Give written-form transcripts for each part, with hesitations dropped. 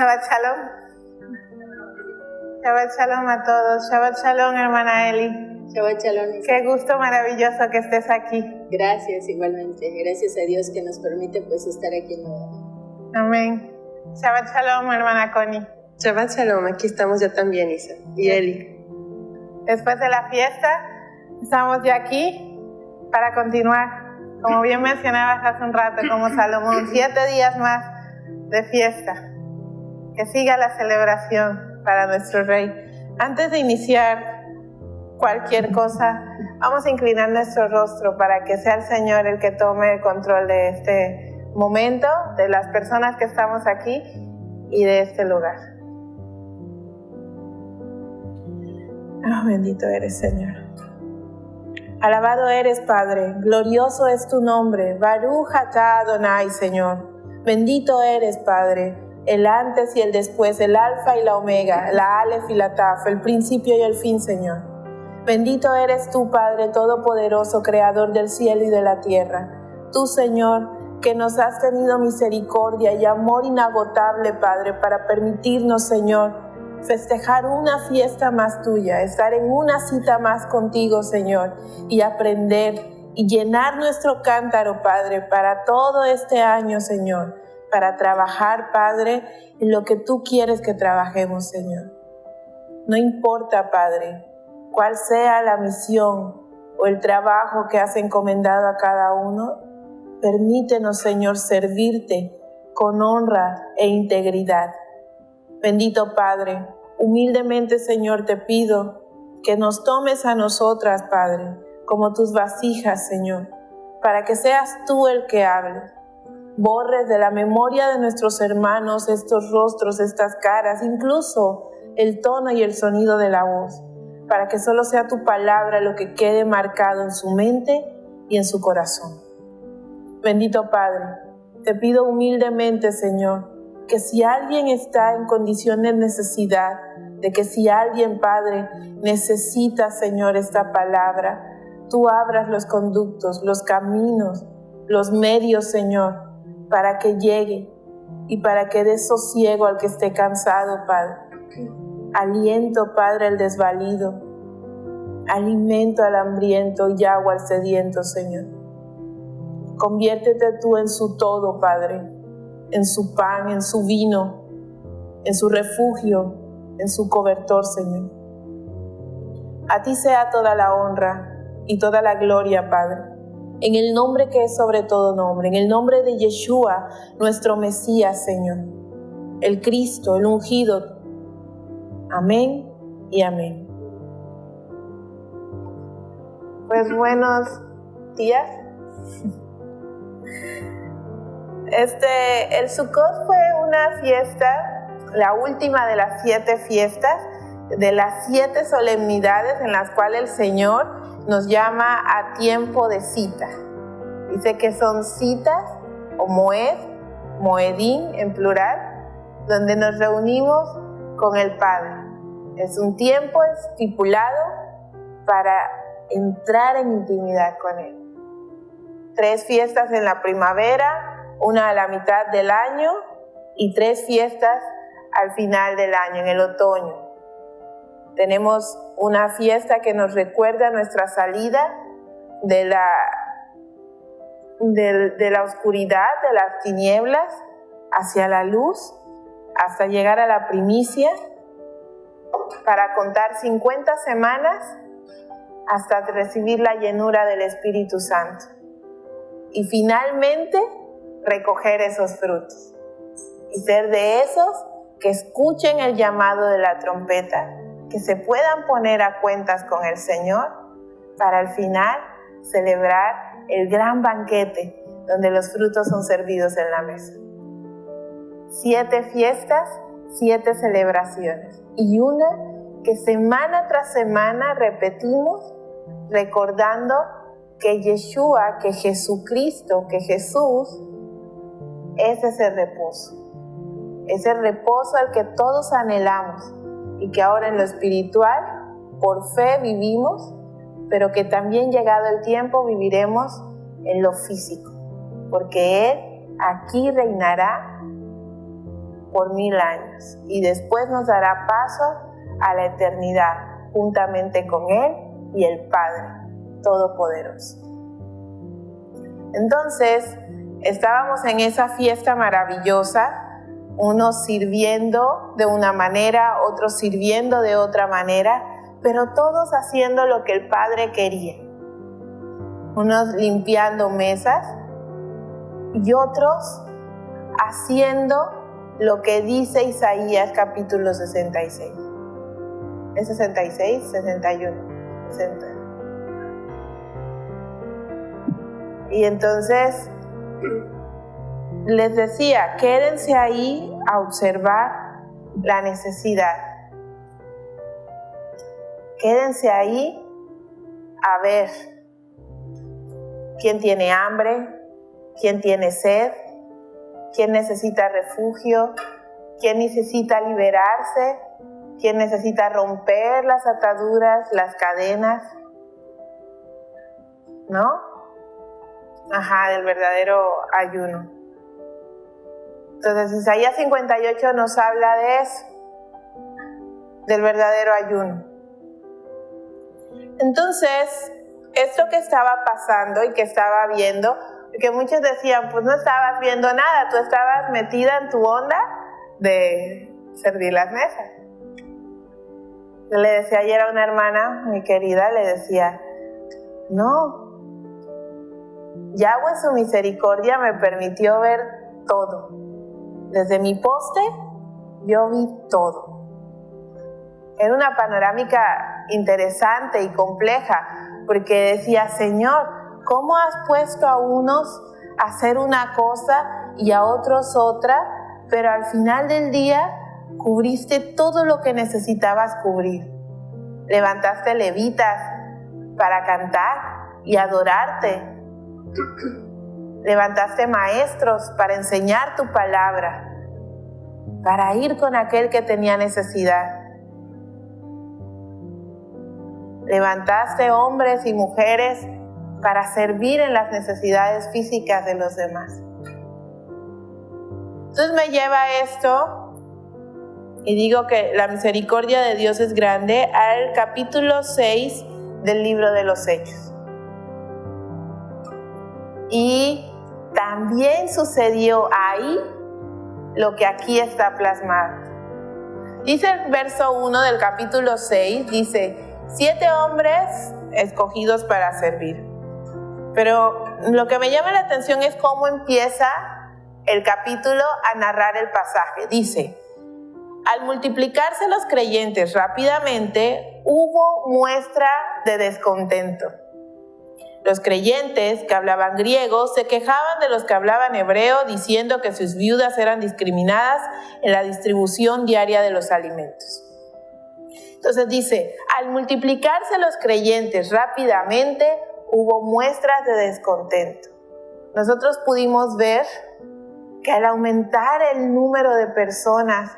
Shabbat Shalom. Shabbat Shalom a todos. Shabbat Shalom, hermana Eli. Shabbat Shalom. Qué gusto maravilloso que estés aquí. Gracias, igualmente. Gracias a Dios que nos permite estar aquí nuevamente. Amén. Shabbat Shalom, hermana Connie. Shabbat Shalom, aquí estamos ya también, Isa y Eli. Después de la fiesta, estamos ya aquí para continuar. Como bien mencionabas hace un rato, como Salomón, 7 días más de fiesta. Que siga la celebración para nuestro Rey. Antes de iniciar cualquier cosa, vamos a inclinar nuestro rostro para que sea el Señor el que tome el control de este momento, de las personas que estamos aquí y de este lugar. Oh, bendito eres, Señor. Alabado eres, Padre, glorioso es tu nombre. Baruch atah Adonai, Señor. Bendito eres, Padre, el antes y el después, el alfa y la omega, la alef y la taf, el principio y el fin, Señor. Bendito eres tú, Padre todopoderoso, creador del cielo y de la tierra. Tú, Señor, que nos has tenido misericordia y amor inagotable, Padre, para permitirnos, Señor, festejar una fiesta más tuya, estar en una cita más contigo, Señor, y aprender y llenar nuestro cántaro, Padre, para todo este año, Señor, para trabajar, Padre, en lo que tú quieres que trabajemos, Señor. No importa, Padre, cuál sea la misión o el trabajo que has encomendado a cada uno, permítenos, Señor, servirte con honra e integridad. Bendito Padre, humildemente, Señor, te pido que nos tomes a nosotras, Padre, como tus vasijas, Señor, para que seas tú el que hable. Borres de la memoria de nuestros hermanos estos rostros, estas caras, incluso el tono y el sonido de la voz, para que solo sea tu palabra lo que quede marcado en su mente y en su corazón. Bendito Padre, te pido humildemente, Señor, que si alguien está en condición de necesidad, de que si alguien, Padre, necesita, Señor, esta palabra, tú abras los conductos, los caminos, los medios, Señor, para que llegue y para que dé sosiego al que esté cansado, Padre. Aliento, Padre, al desvalido, alimento al hambriento y agua al sediento, Señor. Conviértete tú en su todo, Padre, en su pan, en su vino, en su refugio, en su cobertor, Señor. A ti sea toda la honra y toda la gloria, Padre, en el nombre que es sobre todo nombre, en el nombre de Yeshua, nuestro Mesías, Señor, el Cristo, el ungido. Amén y amén. Pues buenos días. El Sukkot fue una fiesta, la última de las 7 fiestas, de las 7 solemnidades en las cuales el Señor nos llama a tiempo de cita. Dice que son citas, o moed, moedín en plural, donde nos reunimos con el Padre. Es un tiempo estipulado para entrar en intimidad con Él. 3 fiestas en la primavera, una a la mitad del año y 3 fiestas al final del año, en el otoño. Tenemos una fiesta que nos recuerda nuestra salida de la oscuridad, de las tinieblas, hacia la luz, hasta llegar a la primicia, para contar 50 semanas hasta recibir la llenura del Espíritu Santo. Y finalmente, recoger esos frutos y ser de esos que escuchen el llamado de la trompeta, que se puedan poner a cuentas con el Señor para al final celebrar el gran banquete donde los frutos son servidos en la mesa. 7 fiestas, 7 celebraciones y una que semana tras semana repetimos recordando que Yeshua, que Jesucristo, que Jesús es ese reposo al que todos anhelamos y que ahora en lo espiritual, por fe vivimos, pero que también llegado el tiempo viviremos en lo físico, porque Él aquí reinará por 1000 años y después nos dará paso a la eternidad juntamente con Él y el Padre Todopoderoso. Entonces, estábamos en esa fiesta maravillosa, unos sirviendo de una manera, otros sirviendo de otra manera, pero todos haciendo lo que el Padre quería. Unos limpiando mesas y otros haciendo lo que dice Isaías capítulo 66. ¿Es 66? 61. 60. Y entonces les decía, quédense ahí a observar la necesidad. Quédense ahí a ver quién tiene hambre, quién tiene sed, quién necesita refugio, quién necesita liberarse, quién necesita romper las ataduras, las cadenas, ¿no? Del verdadero ayuno. Entonces Isaías 58 nos habla de eso, del verdadero ayuno. Entonces, esto que estaba pasando y que estaba viendo, que muchos decían, pues no estabas viendo nada, tú estabas metida en tu onda de servir las mesas. Yo le decía ayer a una hermana muy querida, le decía, no, Yahweh en su misericordia me permitió ver todo. Desde mi poste yo vi todo. Era una panorámica interesante y compleja, porque decía, Señor, ¿cómo has puesto a unos a hacer una cosa y a otros otra, pero al final del día cubriste todo lo que necesitabas cubrir? Levantaste levitas para cantar y adorarte. Levantaste maestros para enseñar tu palabra, para ir con aquel que tenía necesidad. Levantaste hombres y mujeres para servir en las necesidades físicas de los demás. Entonces me lleva a esto, y digo que la misericordia de Dios es grande, al capítulo 6 del libro de los Hechos. Y también sucedió ahí lo que aquí está plasmado. Dice el verso 1 del capítulo 6, dice, 7 hombres escogidos para servir. Pero lo que me llama la atención es cómo empieza el capítulo a narrar el pasaje. Dice, al multiplicarse los creyentes rápidamente, hubo muestra de descontento. Los creyentes que hablaban griego se quejaban de los que hablaban hebreo, diciendo que sus viudas eran discriminadas en la distribución diaria de los alimentos. Entonces dice, al multiplicarse los creyentes rápidamente, hubo muestras de descontento. Nosotros pudimos ver que al aumentar el número de personas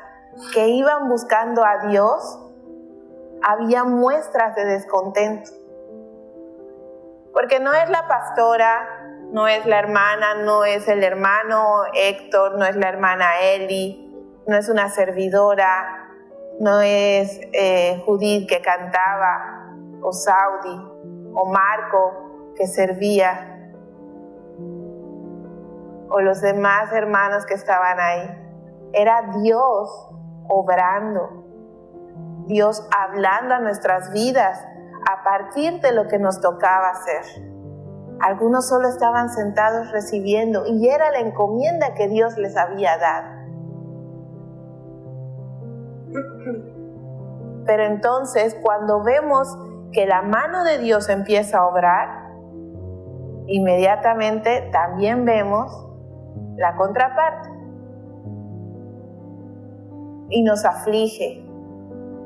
que iban buscando a Dios, había muestras de descontento. Porque no es la pastora, no es la hermana, no es el hermano Héctor, no es la hermana Eli, no es una servidora, no es Judith que cantaba, o Saudi, o Marco que servía, o los demás hermanos que estaban ahí. Era Dios obrando, Dios hablando a nuestras vidas a partir de lo que nos tocaba hacer. Algunos solo estaban sentados recibiendo y era la encomienda que Dios les había dado. Pero entonces, cuando vemos que la mano de Dios empieza a obrar, inmediatamente también vemos la contraparte. Y nos aflige.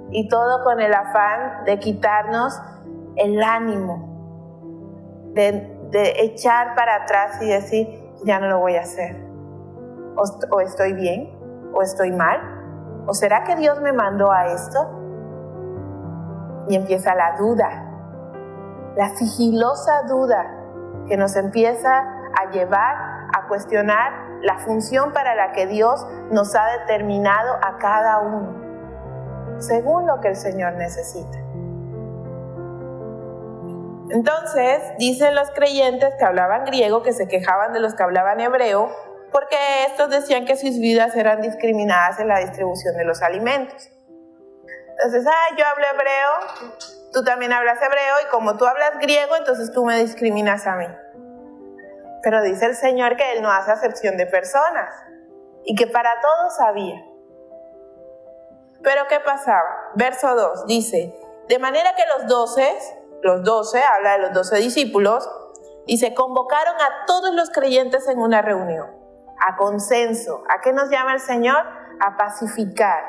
Y todo con el afán de quitarnos el ánimo, de echar para atrás y decir, ya no lo voy a hacer. O estoy bien, o estoy mal, o ¿será que Dios me mandó a esto? Y empieza la duda, la sigilosa duda que nos empieza a llevar a cuestionar la función para la que Dios nos ha determinado a cada uno, según lo que el Señor necesita. Entonces, dicen los creyentes que hablaban griego que se quejaban de los que hablaban hebreo, porque estos decían que sus vidas eran discriminadas en la distribución de los alimentos. Entonces, yo hablo hebreo, tú también hablas hebreo, y como tú hablas griego, entonces tú me discriminas a mí. Pero dice el Señor que Él no hace acepción de personas, y que para todos había. Pero ¿qué pasaba? Verso 2 dice, de manera que los 12, habla de los 12 discípulos, dice, convocaron a todos los creyentes en una reunión, a consenso. ¿A qué nos llama el Señor? A pacificar,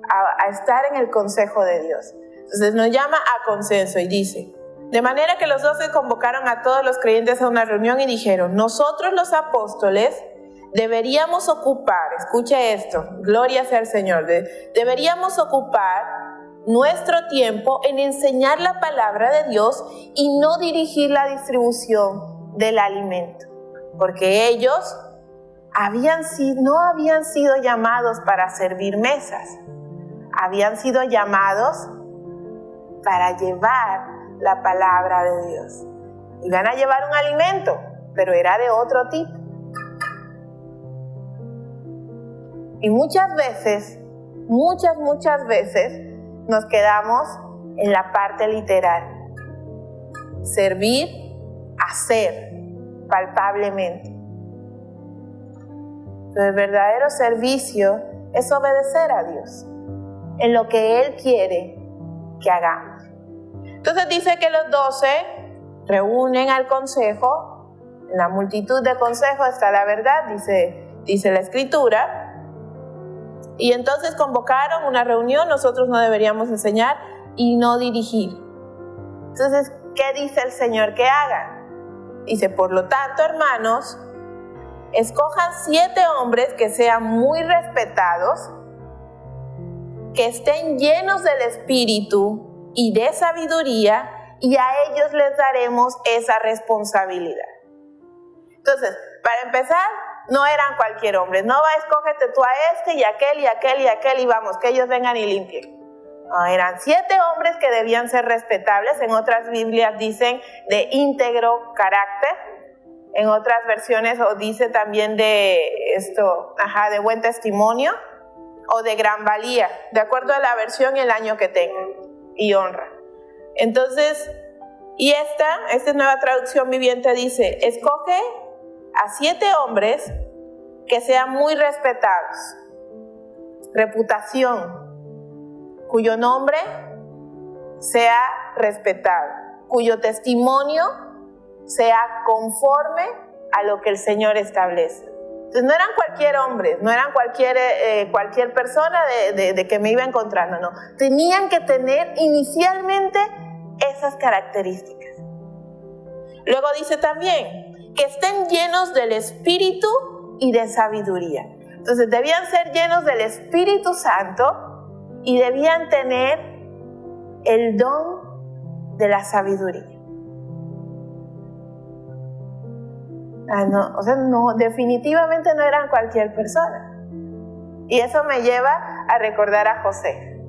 a estar en el consejo de Dios. Entonces nos llama a consenso y dice, de manera que los 12 convocaron a todos los creyentes a una reunión y dijeron, nosotros los apóstoles deberíamos ocupar, escuche esto, gloria sea al Señor, deberíamos ocupar nuestro tiempo en enseñar la palabra de Dios y no dirigir la distribución del alimento, porque ellos no habían sido llamados para servir mesas, habían sido llamados para llevar la palabra de Dios. Iban a llevar un alimento, pero era de otro tipo. Y muchas veces nos quedamos en la parte literal. Servir, hacer, palpablemente. Pero el verdadero servicio es obedecer a Dios en lo que Él quiere que hagamos. Entonces dice que los 12 reúnen al consejo. En la multitud de consejos está la verdad, dice la Escritura. Y entonces convocaron una reunión, nosotros no deberíamos enseñar y no dirigir. Entonces, ¿qué dice el Señor que hagan? Dice, por lo tanto, hermanos, escojan 7 hombres que sean muy respetados, que estén llenos del Espíritu y de sabiduría, y a ellos les daremos esa responsabilidad. Entonces, para empezar, no eran cualquier hombre. No escógete tú a este y aquel y aquel y aquel y vamos, que ellos vengan y limpien. No, eran 7 hombres que debían ser respetables. En otras Biblias dicen de íntegro carácter. En otras versiones o dice también de buen testimonio o de gran valía, de acuerdo a la versión y el año que tengan, y honra. Entonces, y esta nueva traducción viviente dice, escoge a 7 hombres que sean muy respetados, reputación, cuyo nombre sea respetado, cuyo testimonio sea conforme a lo que el Señor establece. Entonces no eran cualquier hombre, no eran cualquier persona de que me iba encontrando, no. Tenían que tener inicialmente esas características. Luego dice también, que estén llenos del Espíritu y de sabiduría. Entonces debían ser llenos del Espíritu Santo y debían tener el don de la sabiduría. Definitivamente no eran cualquier persona. Y eso me lleva a recordar a José.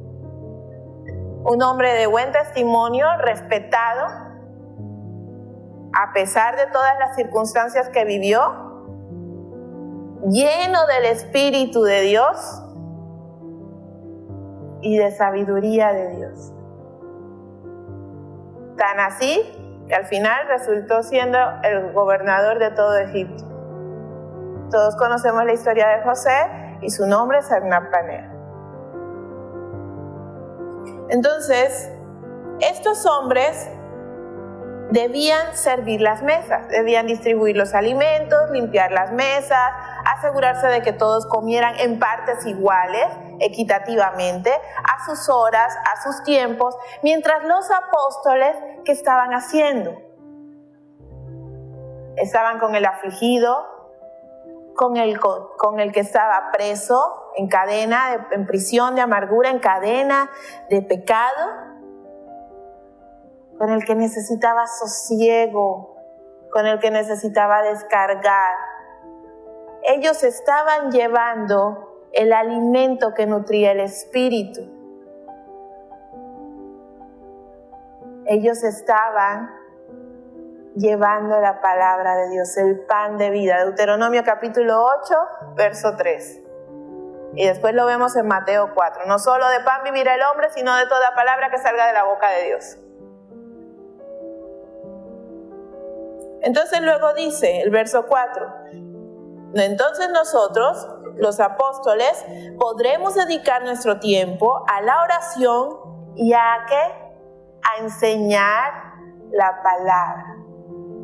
Un hombre de buen testimonio, respetado, a pesar de todas las circunstancias que vivió, lleno del Espíritu de Dios y de sabiduría de Dios. Tan así que al final resultó siendo el gobernador de todo Egipto. Todos conocemos la historia de José y su nombre es Sarnapanea. Entonces, estos hombres debían servir las mesas, debían distribuir los alimentos, limpiar las mesas, asegurarse de que todos comieran en partes iguales, equitativamente, a sus horas, a sus tiempos, mientras los apóstoles, ¿qué estaban haciendo? Estaban con el afligido, con el que estaba preso, en cadena, en prisión de amargura, en cadena de pecado, con el que necesitaba sosiego, con el que necesitaba descargar ellos estaban llevando el alimento que nutría el espíritu. Ellos estaban llevando la palabra de Dios, el pan de vida. Deuteronomio capítulo 8, verso 3. Y después lo vemos en Mateo 4. No solo de pan vivirá el hombre, sino de toda palabra que salga de la boca de Dios. Entonces luego dice el verso 4. Entonces nosotros, los apóstoles, podremos dedicar nuestro tiempo a la oración y a ¿qué? A enseñar la palabra.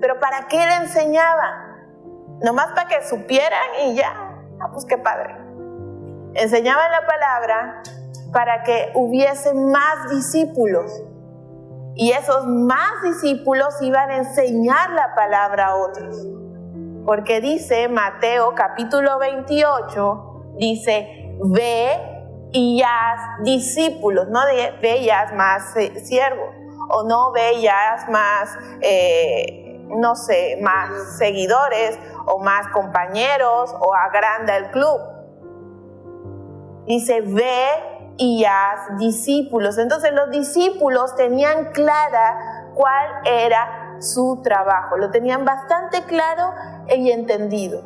¿Pero para qué le enseñaban? Nomás para que supieran y ya. Pues qué padre. Enseñaban la palabra para que hubiese más discípulos. Y esos más discípulos iban a enseñar la palabra a otros. Porque dice Mateo capítulo 28, dice, ve y haz discípulos, no ve y haz más siervos, o no ve y haz más, más seguidores, o más compañeros, o agranda el club. Dice, ve y haz discípulos. Entonces los discípulos tenían clara cuál era su trabajo, lo tenían bastante claro y entendido.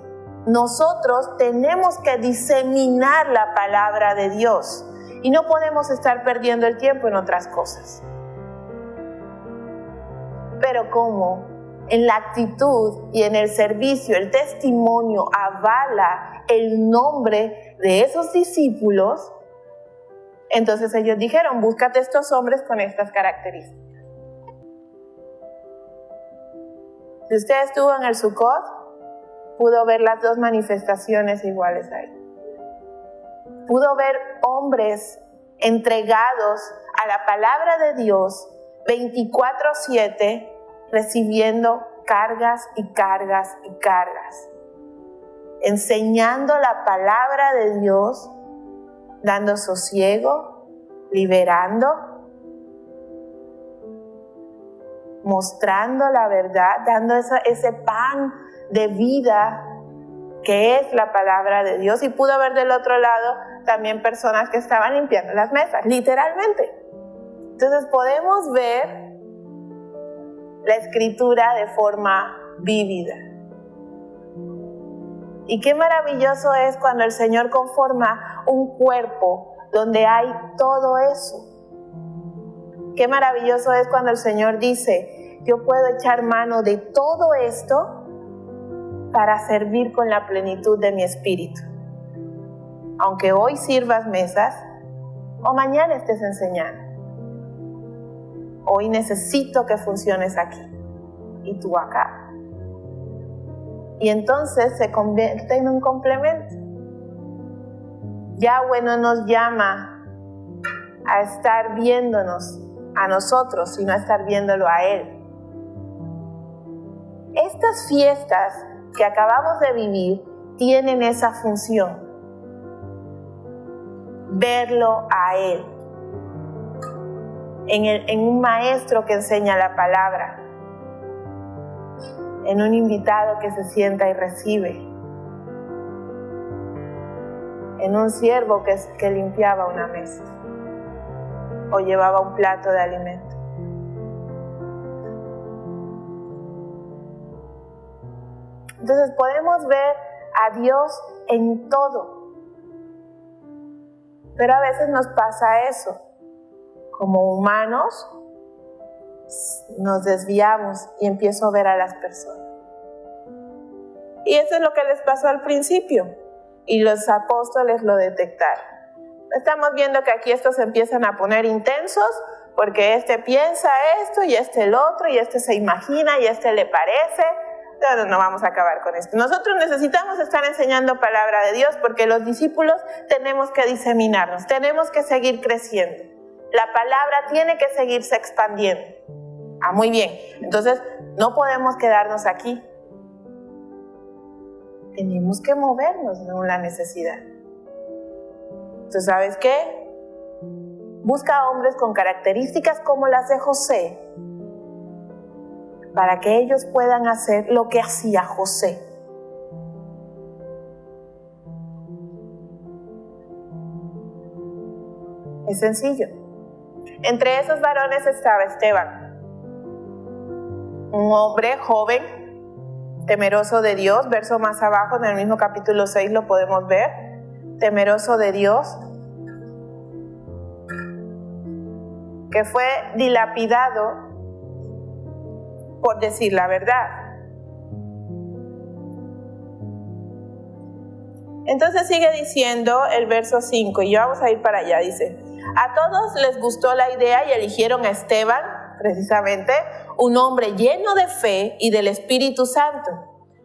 Nosotros tenemos que diseminar la palabra de Dios y no podemos estar perdiendo el tiempo en otras cosas. Pero como en la actitud y en el servicio, el testimonio avala el nombre de esos discípulos, entonces ellos dijeron, búscate estos hombres con estas características. Si usted estuvo en el Sukkot, pudo ver las dos manifestaciones iguales ahí. Pudo ver hombres entregados a la palabra de Dios 24/7, recibiendo cargas y cargas y cargas, enseñando la palabra de Dios, dando sosiego, liberando, mostrando la verdad, dando ese pan de vida que es la palabra de Dios. Y pudo haber del otro lado también personas que estaban limpiando las mesas, literalmente. Entonces podemos ver la escritura de forma vívida. Y qué maravilloso es cuando el Señor conforma un cuerpo donde hay todo eso. Qué maravilloso es cuando el Señor dice, yo puedo echar mano de todo esto para servir con la plenitud de mi espíritu. Aunque hoy sirvas mesas o mañana estés enseñando. Hoy necesito que funciones aquí y tú acá. Y entonces se convierte en un complemento. Yahweh no nos llama a estar viéndonos a nosotros, sino a estar viéndolo a Él. Estas fiestas que acabamos de vivir tienen esa función. Verlo a Él. En un maestro que enseña la palabra. En un invitado que se sienta y recibe. En un siervo que limpiaba una mesa. O llevaba un plato de alimento. Entonces podemos ver a Dios en todo. Pero a veces nos pasa eso. Como humanos, nos desviamos y empiezo a ver a las personas. Y eso es lo que les pasó al principio. Y los apóstoles lo detectaron. Estamos viendo que aquí estos se empiezan a poner intensos porque este piensa esto y este el otro y este se imagina y este le parece. No vamos a acabar con esto. Nosotros necesitamos estar enseñando palabra de Dios porque los discípulos tenemos que diseminarnos, tenemos que seguir creciendo. La palabra tiene que seguirse expandiendo. Muy bien. Entonces, no podemos quedarnos aquí. Tenemos que movernos según la necesidad. Entonces, ¿sabes qué? Busca hombres con características como las de José, para que ellos puedan hacer lo que hacía José. Es sencillo. Entre esos varones estaba Esteban, un hombre joven, temeroso de Dios. Verso más abajo, en el mismo capítulo 6 lo podemos ver. Temeroso de Dios, que fue dilapidado por decir la verdad. Entonces sigue diciendo el verso 5, y ya vamos a ir para allá, dice: a todos les gustó la idea y eligieron a Esteban, precisamente, un hombre lleno de fe y del Espíritu Santo,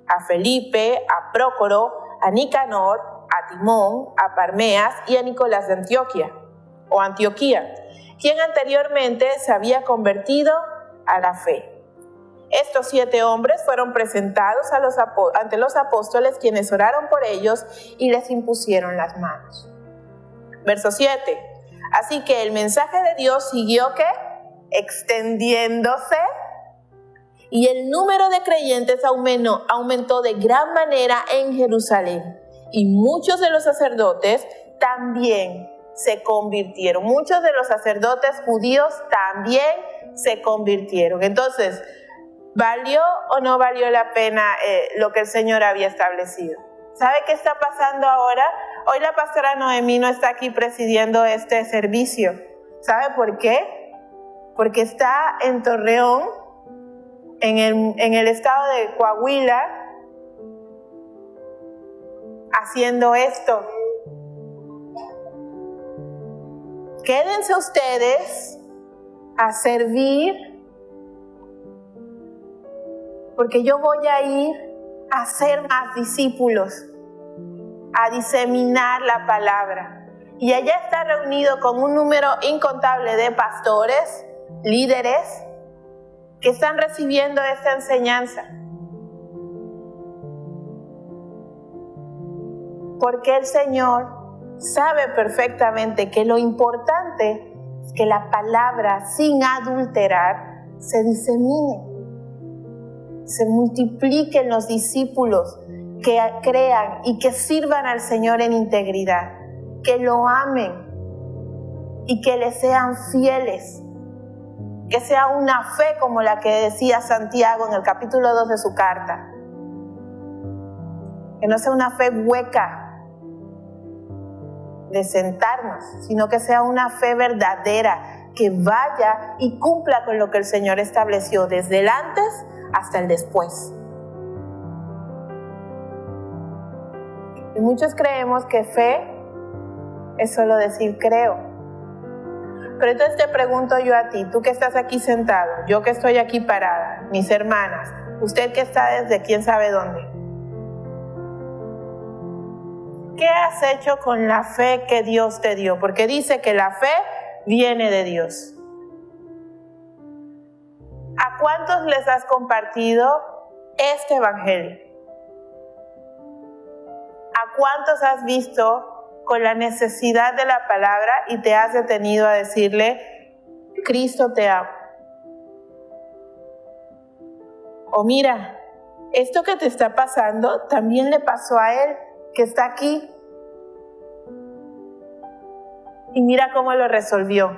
a Felipe, a Prócoro, a Nicanor, a Timón, a Parmeas y a Nicolás de Antioquía, quien anteriormente se había convertido a la fe. Estos 7 hombres fueron presentados ante los apóstoles, quienes oraron por ellos y les impusieron las manos. Verso 7. Así que el mensaje de Dios siguió, ¿qué? Extendiéndose, y el número de creyentes aumentó de gran manera en Jerusalén. Y muchos de los sacerdotes también se convirtieron. Muchos de los sacerdotes judíos también se convirtieron. Entonces, ¿valió o no valió la pena lo que el Señor había establecido? ¿Sabe qué está pasando ahora? Hoy la pastora Noemí no está aquí presidiendo este servicio. ¿Sabe por qué? Porque está en Torreón, en el estado de Coahuila, haciendo esto. Quédense ustedes a servir, porque yo voy a ir a hacer más discípulos, a diseminar la palabra. Y allá está reunido con un número incontable de pastores, líderes, que están recibiendo esta enseñanza. Porque el Señor sabe perfectamente que lo importante es que la palabra, sin adulterar, se disemine, se multipliquen los discípulos que crean y que sirvan al Señor en integridad, que lo amen y que le sean fieles, que sea una fe como la que decía Santiago en el capítulo 2 de su carta, que no sea una fe hueca de sentarnos, sino que sea una fe verdadera, que vaya y cumpla con lo que el Señor estableció desde el antes hasta el después. Y muchos creemos que fe es solo decir creo. Pero entonces te pregunto yo a ti, tú que estás aquí sentado, yo que estoy aquí parada, mis hermanas, usted que está desde quién sabe dónde. ¿Qué has hecho con la fe que Dios te dio? Porque dice que la fe viene de Dios. ¿A cuántos les has compartido este evangelio? ¿A cuántos has visto con la necesidad de la palabra y te has detenido a decirle, Cristo te ama? O mira, esto que te está pasando también le pasó a él, que está aquí. Y mira cómo lo resolvió.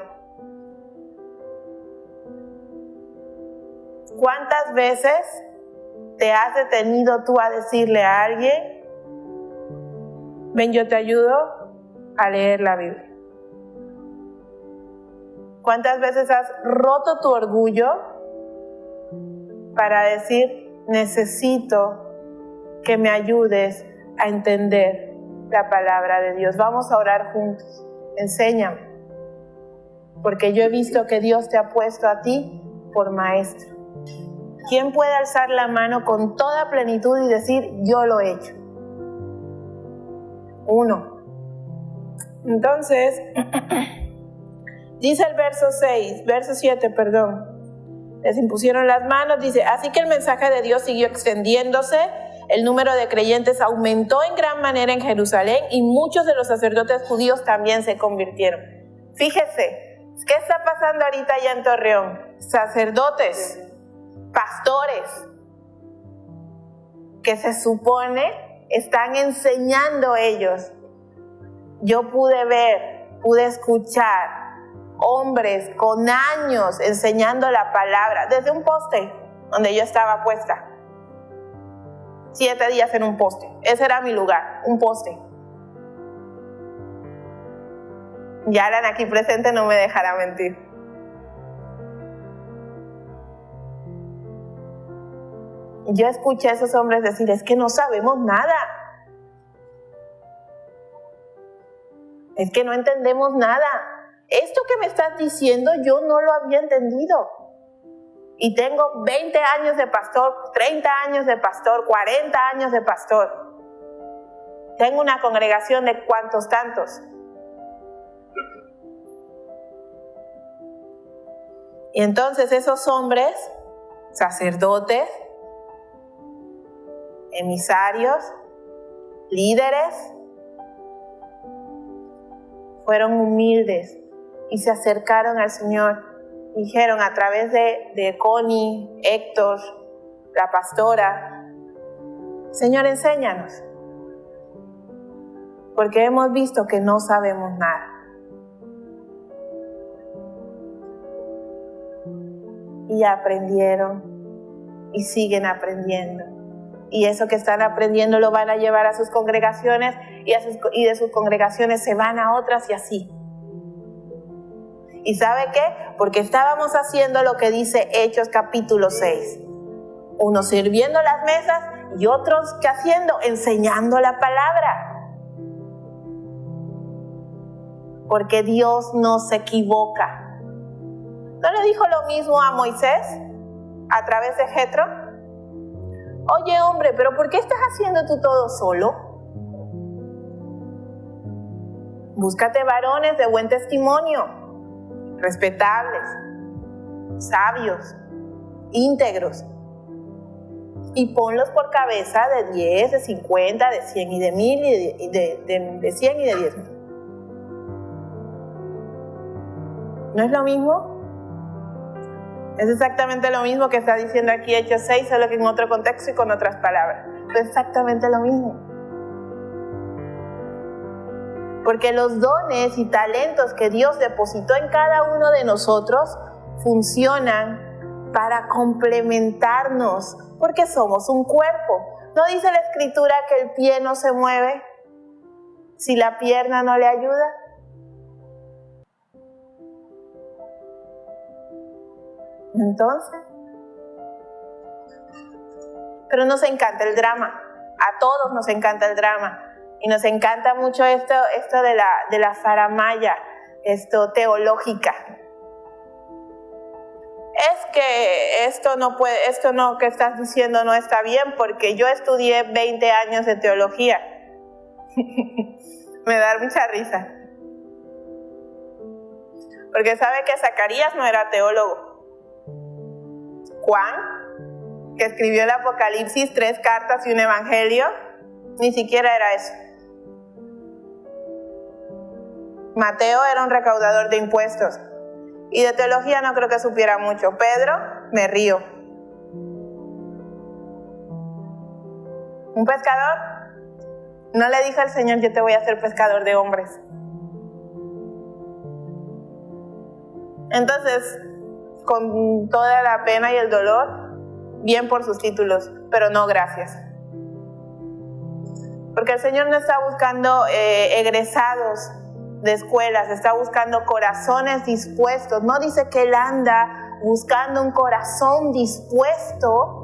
¿Cuántas veces te has detenido tú a decirle a alguien, ven, yo te ayudo a leer la Biblia? ¿Cuántas veces has roto tu orgullo para decir, necesito que me ayudes a entender la palabra de Dios? Vamos a orar juntos. Enséñame, porque yo he visto que Dios te ha puesto a ti por maestro. ¿Quién puede alzar la mano con toda plenitud y decir, yo lo he hecho? Uno. Entonces, dice el verso 7, perdón. Les impusieron las manos, dice, así que el mensaje de Dios siguió extendiéndose, el número de creyentes aumentó en gran manera en Jerusalén y muchos de los sacerdotes judíos también se convirtieron. Fíjese, ¿qué está pasando ahorita allá en Torreón? Sacerdotes, pastores, que se supone están enseñando ellos. Yo pude ver pude escuchar hombres con años enseñando la palabra desde un poste donde yo estaba puesta. 7 días en un poste. Ese era mi lugar, un poste. Y Alan aquí presente no me dejará mentir. Yo escuché a esos hombres decir, es que no sabemos nada. Es que no entendemos nada. Esto que me estás diciendo yo no lo había entendido. Y tengo 20 años de pastor, 30 años de pastor, 40 años de pastor. Tengo una congregación de cuantos tantos. Y entonces esos hombres, sacerdotes, emisarios, líderes, fueron humildes y se acercaron al Señor. Dijeron a través de Connie, Héctor, la pastora, Señor, enséñanos, porque hemos visto que no sabemos nada. Y aprendieron y siguen aprendiendo. Y eso que están aprendiendo lo van a llevar a sus congregaciones y de sus congregaciones se van a otras y así. ¿Y sabe qué? Porque estábamos haciendo lo que dice Hechos capítulo 6. Unos sirviendo las mesas y otros ¿qué haciendo? Enseñando la palabra. Porque Dios no se equivoca. ¿No le dijo lo mismo a Moisés a través de Jetro? Oye, hombre, ¿pero por qué estás haciendo tú todo solo? Búscate varones de buen testimonio, respetables, sabios, íntegros, y ponlos por cabeza de 10, de 50, de 100 y de 1000 y de 100 y de 10,000. ¿No es lo mismo? Es exactamente lo mismo que está diciendo aquí Hechos 6, solo que en otro contexto y con otras palabras. Es exactamente lo mismo. Porque los dones y talentos que Dios depositó en cada uno de nosotros funcionan para complementarnos, porque somos un cuerpo. ¿No dice la Escritura que el pie no se mueve si la pierna no le ayuda? Entonces, pero nos encanta el drama, a todos nos encanta el drama y nos encanta mucho esto de la faramaya, esto teológica. Es que esto no que estás diciendo no está bien porque yo estudié 20 años de teología. Me da mucha risa. Porque sabe que Zacarías no era teólogo. Juan, que escribió el Apocalipsis, 3 cartas y un evangelio, ni siquiera era eso. Mateo era un recaudador de impuestos y de teología no creo que supiera mucho. Pedro, me río. ¿Un pescador? No le dijo al Señor, yo te voy a hacer pescador de hombres. Entonces, con toda la pena y el dolor, bien por sus títulos, pero no gracias. Porque el Señor no está buscando egresados de escuelas, está buscando corazones dispuestos. No dice que Él anda buscando un corazón dispuesto.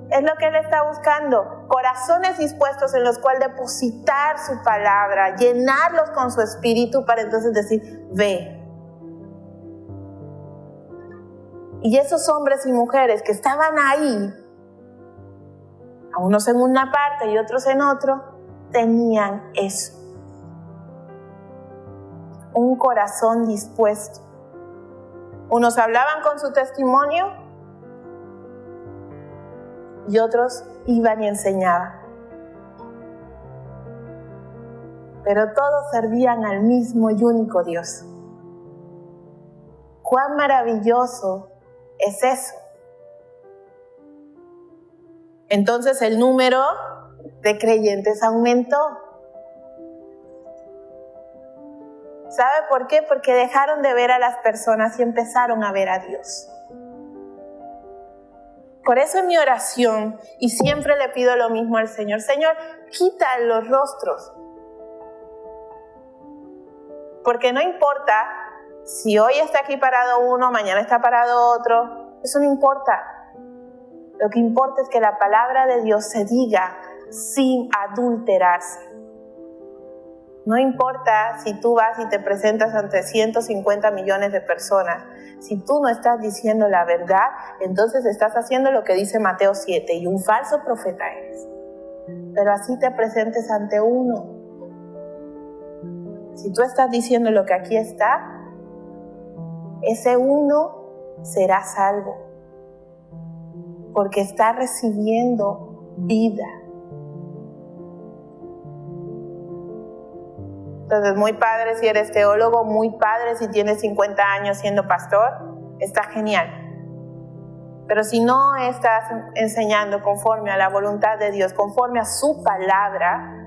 Es lo que Él está buscando, corazones dispuestos en los cuales depositar su palabra, llenarlos con su espíritu para entonces decir, ve. Y esos hombres y mujeres que estaban ahí, a unos en una parte y otros en otro, tenían eso. Un corazón dispuesto. Unos hablaban con su testimonio y otros iban y enseñaban. Pero todos servían al mismo y único Dios. ¡Cuán maravilloso es eso! Entonces el número de creyentes aumentó. ¿Sabe por qué? Porque dejaron de ver a las personas y empezaron a ver a Dios. Por eso en mi oración, y siempre le pido lo mismo al Señor, Señor, quita los rostros. Porque no importa si hoy está aquí parado uno, mañana está parado otro, eso no importa. Lo que importa es que la palabra de Dios se diga sin adulterarse. No importa si tú vas y te presentas ante 150 millones de personas. Si tú no estás diciendo la verdad, entonces estás haciendo lo que dice Mateo 7, y un falso profeta eres. Pero así te presentes ante uno. Si tú estás diciendo lo que aquí está, ese uno será salvo. Porque está recibiendo vida. Entonces, muy padre si eres teólogo, muy padre si tienes 50 años siendo pastor, está genial. Pero si no estás enseñando conforme a la voluntad de Dios, conforme a su palabra,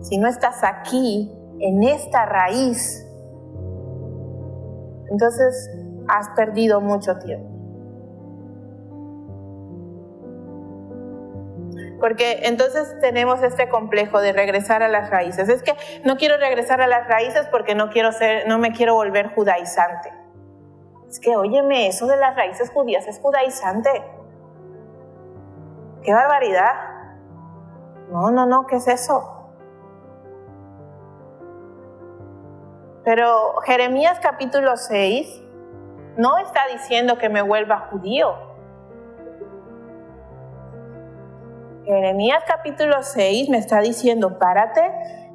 si no estás aquí, en esta raíz, entonces has perdido mucho tiempo. Porque entonces tenemos este complejo de regresar a las raíces. Es que no quiero regresar a las raíces porque no me quiero volver judaizante. Es que, óyeme, eso de las raíces judías es judaizante. ¡Qué barbaridad! No, ¿qué es eso? Pero Jeremías capítulo 6 no está diciendo que me vuelva judío. Jeremías capítulo 6 me está diciendo, párate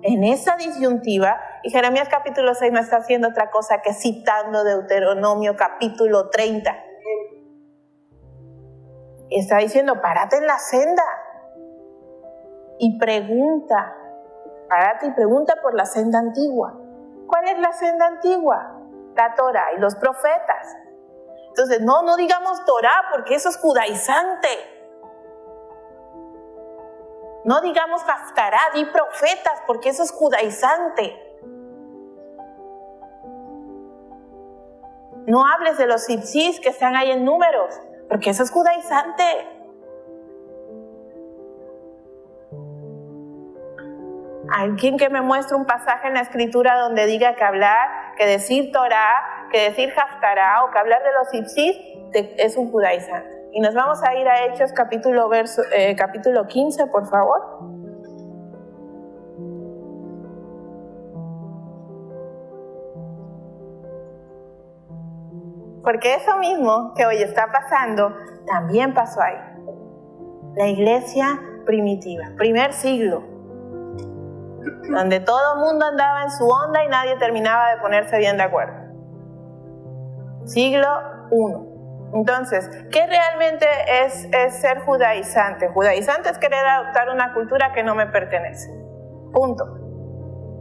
en esa disyuntiva, y Jeremías capítulo 6 no está haciendo otra cosa que citando Deuteronomio capítulo 30. Y está diciendo, párate en la senda y pregunta, párate y pregunta por la senda antigua. ¿Cuál es la senda antigua? La Torá y los profetas. Entonces, no digamos Torá porque eso es judaizante. No digamos Haftará, di profetas, porque eso es judaizante. No hables de los tzitzis que están ahí en Números, porque eso es judaizante. Alguien que me muestre un pasaje en la Escritura donde diga que decir Torá, que decir Haftará o que hablar de los tzitzis es un judaizante. Y nos vamos a ir a Hechos capítulo 15, por favor. Porque eso mismo que hoy está pasando, también pasó ahí. La iglesia primitiva, primer siglo, donde todo el mundo andaba en su onda y nadie terminaba de ponerse bien de acuerdo. Siglo I. Entonces, ¿qué realmente es ser judaizante? Judaizante es querer adoptar una cultura que no me pertenece. Punto.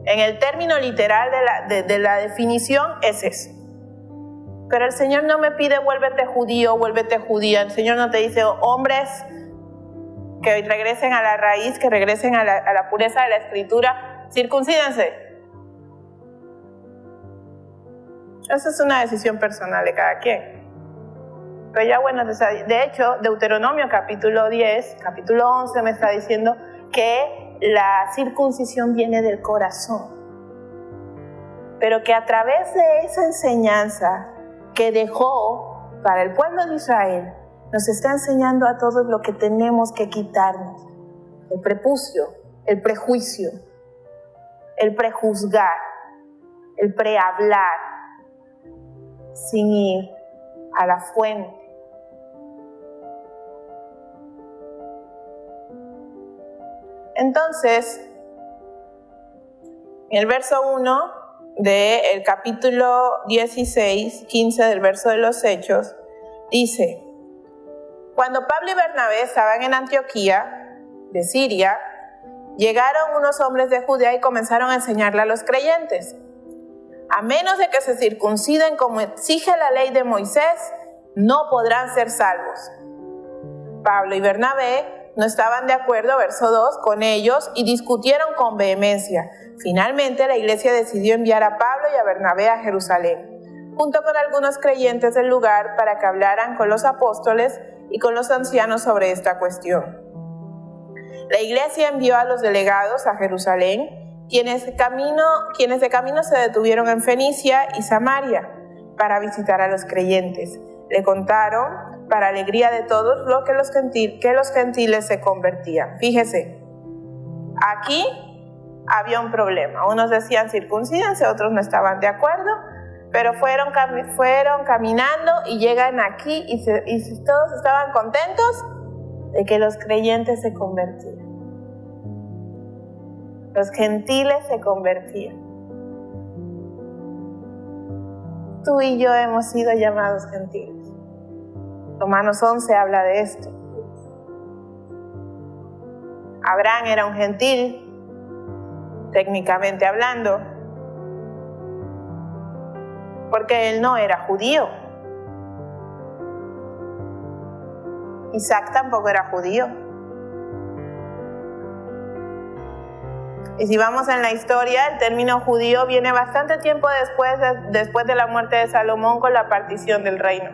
En el término literal de la definición es eso. Pero el Señor no me pide vuélvete judío, vuélvete judía. El Señor no te dice hombres que regresen a la raíz, que regresen a la pureza de la Escritura, circuncídense. Esa es una decisión personal de cada quien. Pero ya bueno, de hecho, Deuteronomio capítulo 10, capítulo 11 me está diciendo que la circuncisión viene del corazón. Pero que a través de esa enseñanza que dejó para el pueblo de Israel, nos está enseñando a todos lo que tenemos que quitarnos. El prepucio, el prejuicio, el prejuzgar, el prehablar, sin ir a la fuente. Entonces, en el verso 1 del capítulo 16, 15 del verso de los Hechos, dice: cuando Pablo y Bernabé estaban en Antioquía, de Siria, llegaron unos hombres de Judea y comenzaron a enseñarle a los creyentes: a menos de que se circunciden como exige la ley de Moisés, no podrán ser salvos. Pablo y Bernabé no estaban de acuerdo, verso 2, con ellos y discutieron con vehemencia. Finalmente la iglesia decidió enviar a Pablo y a Bernabé a Jerusalén, junto con algunos creyentes del lugar, para que hablaran con los apóstoles y con los ancianos sobre esta cuestión. La iglesia envió a los delegados a Jerusalén, quienes de camino se detuvieron en Fenicia y Samaria para visitar a los creyentes. Le contaron, para alegría de todos, que los gentiles se convertían. Fíjese, aquí había un problema. Unos decían circuncídense, otros no estaban de acuerdo, pero fueron caminando y llegan aquí y todos estaban contentos de que los creyentes se convertían. Los gentiles se convertían. Tú y yo hemos sido llamados gentiles. Romanos 11 habla de esto. Abraham era un gentil, técnicamente hablando, porque él no era judío. Isaac tampoco era judío. Y si vamos en la historia, el término judío viene bastante tiempo después de la muerte de Salomón, con la partición del reino.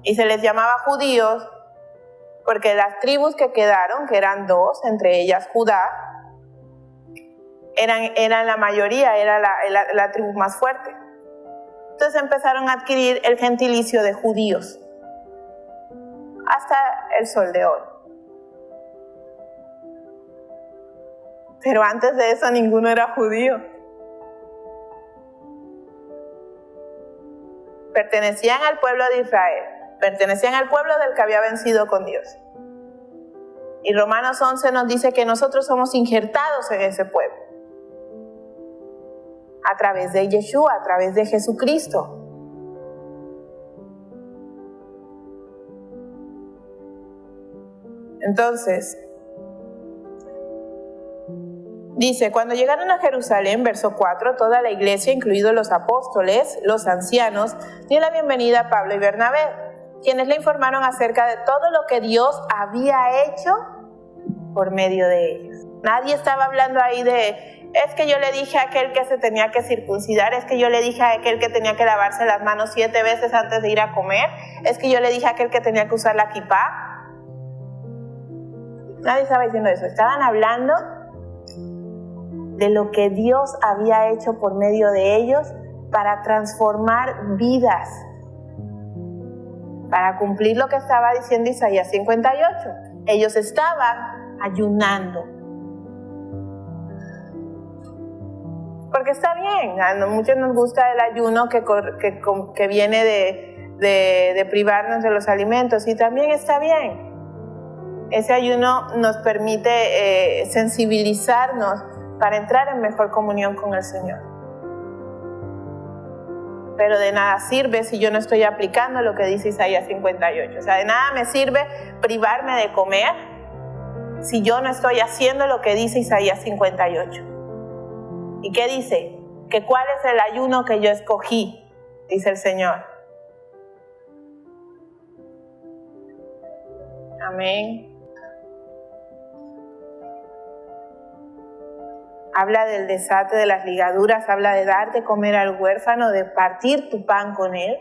Y se les llamaba judíos porque las tribus que quedaron, que eran dos, entre ellas Judá, eran la mayoría, era la tribu más fuerte. Entonces empezaron a adquirir el gentilicio de judíos hasta el sol de hoy. Pero antes de eso ninguno era judío. Pertenecían al pueblo de Israel, pertenecían al pueblo del que había vencido con Dios. Y Romanos 11 nos dice que nosotros somos injertados en ese pueblo, a través de Yeshua, a través de Jesucristo. Entonces, dice, cuando llegaron a Jerusalén, verso 4, toda la iglesia, incluidos los apóstoles, los ancianos, dio la bienvenida a Pablo y Bernabé, quienes le informaron acerca de todo lo que Dios había hecho por medio de ellos. Nadie estaba hablando ahí de, es que yo le dije a aquel que se tenía que circuncidar, es que yo le dije a aquel que tenía que lavarse las manos 7 veces antes de ir a comer, es que yo le dije a aquel que tenía que usar la kipá. Nadie estaba diciendo eso, estaban hablando de lo que Dios había hecho por medio de ellos para transformar vidas, para cumplir lo que estaba diciendo Isaías 58. Ellos estaban ayunando. Porque está bien, a muchos nos gusta el ayuno que viene de privarnos de los alimentos, y también está bien. Ese ayuno nos permite sensibilizarnos para entrar en mejor comunión con el Señor. Pero de nada sirve si yo no estoy aplicando lo que dice Isaías 58. O sea, de nada me sirve privarme de comer si yo no estoy haciendo lo que dice Isaías 58. ¿Y qué dice? Que cuál es el ayuno que yo escogí, dice el Señor. Amén. Habla del desate de las ligaduras, habla de dar de comer al huérfano, de partir tu pan con él,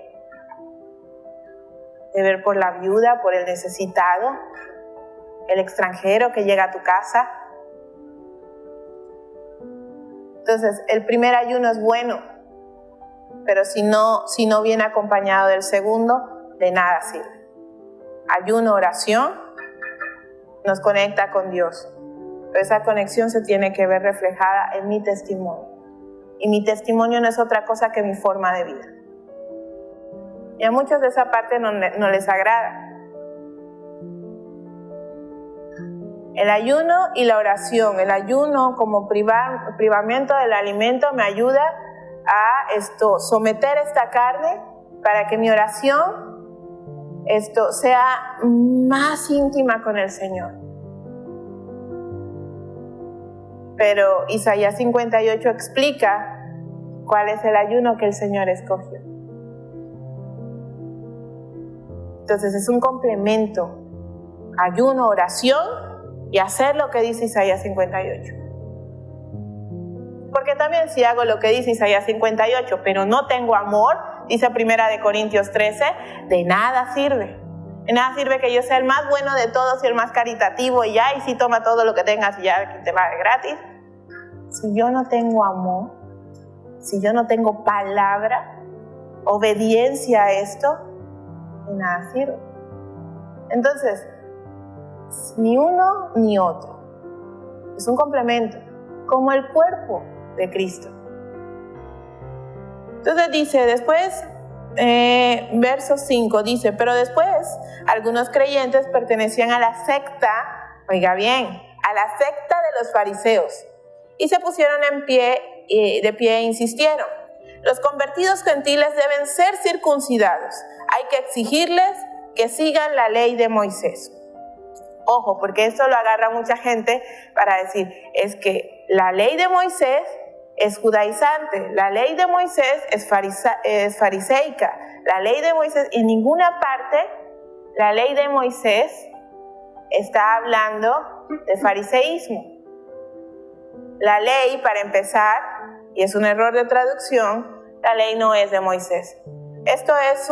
de ver por la viuda, por el necesitado, el extranjero que llega a tu casa. Entonces, el primer ayuno es bueno, pero si no viene acompañado del segundo, de nada sirve. Ayuno, oración, nos conecta con Dios. Pero esa conexión se tiene que ver reflejada en mi testimonio. Y mi testimonio no es otra cosa que mi forma de vida. Y a muchos de esa parte no les agrada. El ayuno y la oración. El ayuno como privamiento del alimento me ayuda a someter esta carne para que mi oración sea más íntima con el Señor. Pero Isaías 58 explica cuál es el ayuno que el Señor escogió. Entonces es un complemento ayuno, oración y hacer lo que dice Isaías 58. Porque también si hago lo que dice Isaías 58, pero no tengo amor, dice 1 Corintios 13, de nada sirve. De nada sirve que yo sea el más bueno de todos y el más caritativo y ya, y sí toma todo lo que tengas y ya te va de gratis. Si yo no tengo amor, si yo no tengo palabra, obediencia a esto, de nada sirve. Entonces, ni uno ni otro. Es un complemento, como el cuerpo de Cristo. Entonces dice, después, verso 5, dice, pero después algunos creyentes pertenecían a la secta, oiga bien, a la secta de los fariseos, y se pusieron de pie e insistieron, los convertidos gentiles deben ser circuncidados, hay que exigirles que sigan la ley de Moisés. Ojo, porque esto lo agarra mucha gente para decir, es que la ley de Moisés es judaizante, la ley de Moisés es fariseica, la ley de Moisés, en ninguna parte la ley de Moisés está hablando de fariseísmo. La ley, para empezar, y es un error de traducción, la ley no es de Moisés. Esto es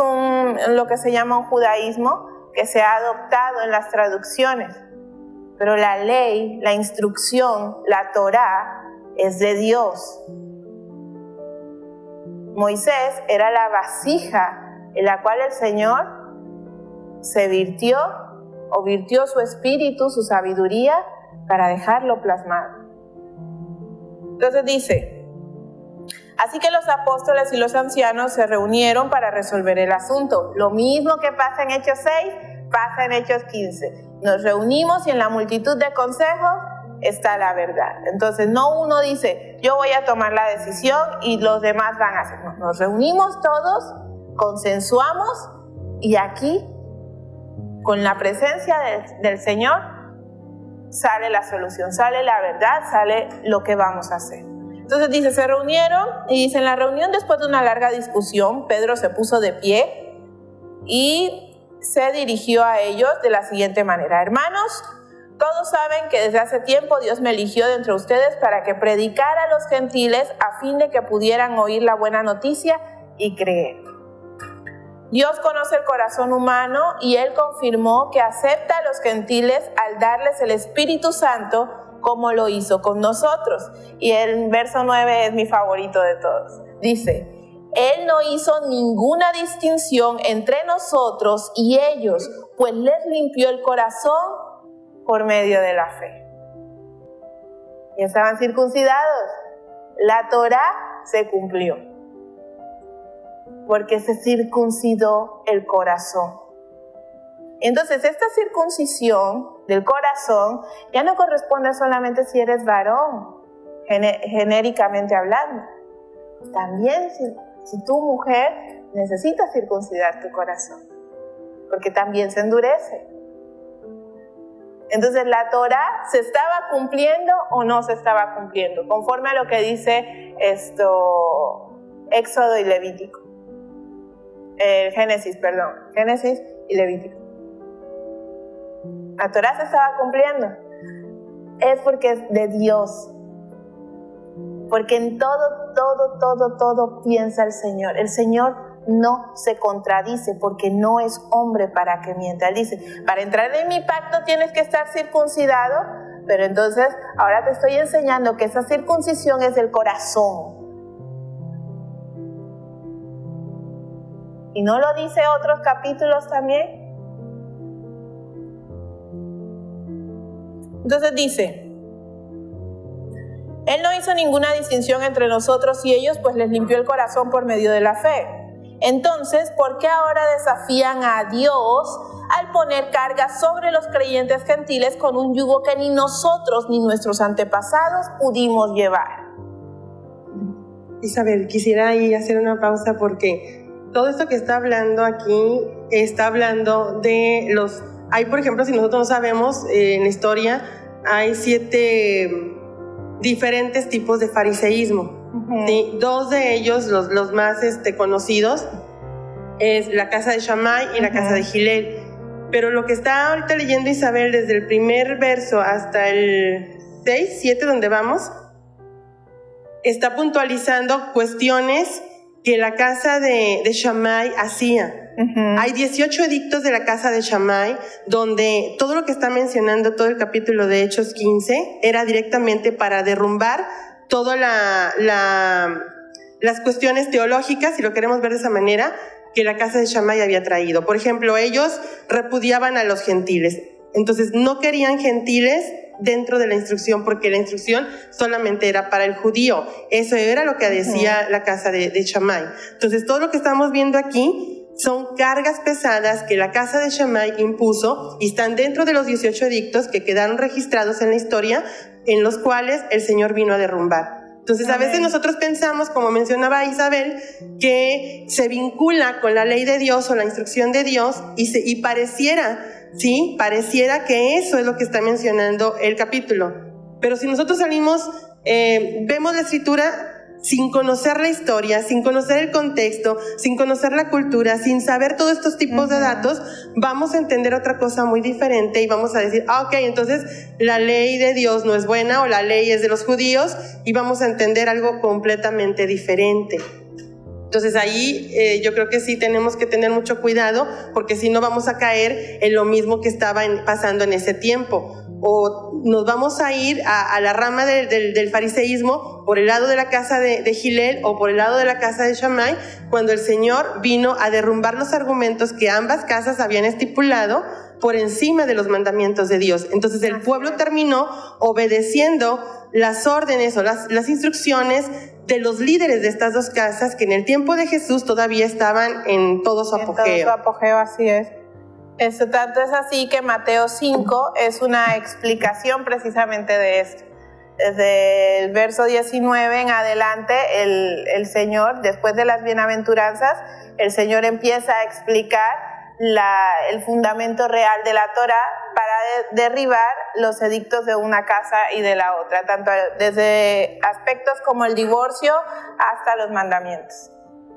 lo que se llama un judaísmo que se ha adoptado en las traducciones, pero la ley, la instrucción, la Torá, es de Dios. Moisés era la vasija en la cual el Señor se virtió su espíritu, su sabiduría, para dejarlo plasmado. Entonces dice, así que los apóstoles y los ancianos se reunieron para resolver el asunto. Lo mismo que pasa en Hechos 6, pasa en Hechos 15. Nos reunimos y en la multitud de consejos está la verdad. Entonces no uno dice, yo voy a tomar la decisión y los demás van a hacer. No, nos reunimos todos, consensuamos y aquí, con la presencia del Señor, sale la solución, sale la verdad, sale lo que vamos a hacer. Entonces dice, se reunieron y dice, en la reunión después de una larga discusión, Pedro se puso de pie y se dirigió a ellos de la siguiente manera. Hermanos, todos saben que desde hace tiempo Dios me eligió de entre ustedes para que predicara a los gentiles a fin de que pudieran oír la buena noticia y creer. Dios conoce el corazón humano y Él confirmó que acepta a los gentiles al darles el Espíritu Santo como lo hizo con nosotros. Y el verso 9 es mi favorito de todos. Dice, Él no hizo ninguna distinción entre nosotros y ellos, pues les limpió el corazón por medio de la fe. Y estaban circuncidados. La Torá se cumplió, porque se circuncidó el corazón. Entonces, esta circuncisión del corazón ya no corresponde solamente si eres varón, genéricamente hablando. También si tú, mujer, necesitas circuncidar tu corazón, porque también se endurece. Entonces, ¿la Torá se estaba cumpliendo o no se estaba cumpliendo? Conforme a lo que dice Éxodo y Levítico. Génesis y Levítico. ¿La Torá se estaba cumpliendo? Es porque es de Dios. Porque en todo piensa el Señor. El Señor no se contradice porque no es hombre para que mienta. Él dice, para entrar en mi pacto tienes que estar circuncidado, pero entonces ahora te estoy enseñando que esa circuncisión es del corazón. ¿Y no lo dice otros capítulos también? Entonces dice, Él no hizo ninguna distinción entre nosotros y ellos, pues les limpió el corazón por medio de la fe. Entonces, ¿por qué ahora desafían a Dios al poner cargas sobre los creyentes gentiles con un yugo que ni nosotros ni nuestros antepasados pudimos llevar? Isabel, quisiera ahí hacer una pausa porque todo esto que está hablando aquí está hablando de los... Hay, por ejemplo, si nosotros no sabemos, en la historia hay 7 diferentes tipos de fariseísmo. ¿Sí? 2 de ellos, los más conocidos, es la casa de Shammai y la casa de Gilel. pero lo que está ahorita leyendo Isabel desde el primer verso hasta el 6, 7, donde vamos, está puntualizando cuestiones que la casa de Shammai hacía. Hay 18 edictos de la casa de Shammai, donde todo lo que está mencionando todo el capítulo de Hechos 15 era directamente para derrumbar todas las cuestiones teológicas, si lo queremos ver de esa manera, que la casa de Shammai había traído. Por ejemplo, ellos repudiaban a los gentiles. Entonces no querían gentiles dentro de la instrucción, porque la instrucción solamente era para el judío. Eso era lo que decía la casa de Shammai. Entonces todo lo que estamos viendo aquí son cargas pesadas que la casa de Shammai impuso y están dentro de los 18 edictos que quedaron registrados en la historia, en los cuales el Señor vino a derrumbar. Entonces a veces nosotros pensamos, como mencionaba Isabel, que se vincula con la ley de Dios o la instrucción de Dios y pareciera, ¿sí? Pareciera que eso es lo que está mencionando el capítulo. Pero si nosotros salimos, vemos la escritura sin conocer la historia, sin conocer el contexto, sin conocer la cultura, sin saber todos estos tipos de datos, vamos a entender otra cosa muy diferente y vamos a decir, ok, entonces la ley de Dios no es buena o la ley es de los judíos, y vamos a entender algo completamente diferente. Entonces ahí yo creo que sí tenemos que tener mucho cuidado, porque si no vamos a caer en lo mismo que estaba pasando en ese tiempo. O nos vamos a ir a la rama del fariseísmo por el lado de la casa de Hillel o por el lado de la casa de Shammai, cuando el Señor vino a derrumbar los argumentos que ambas casas habían estipulado por encima de los mandamientos de Dios. Entonces el pueblo terminó obedeciendo las órdenes o las instrucciones de los líderes de estas dos casas, que en el tiempo de Jesús todavía estaban en todo su apogeo. En todo su apogeo, así es. Eso tanto es así que Mateo 5 es una explicación precisamente de esto. Desde el verso 19 en adelante, el Señor, después de las bienaventuranzas, el Señor empieza a explicar el fundamento real de la Torá para derribar los edictos de una casa y de la otra, tanto desde aspectos como el divorcio hasta los mandamientos.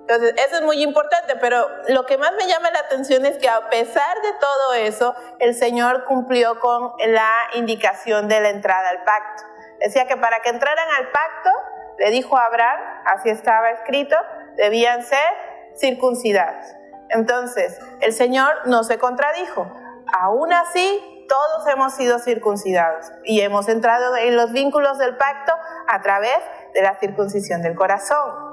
Entonces, eso es muy importante, pero lo que más me llama la atención es que a pesar de todo eso, el Señor cumplió con la indicación de la entrada al pacto. Decía que para que entraran al pacto, le dijo a Abraham, así estaba escrito, debían ser circuncidados. Entonces, el Señor no se contradijo. Aún así, todos hemos sido circuncidados y hemos entrado en los vínculos del pacto a través de la circuncisión del corazón.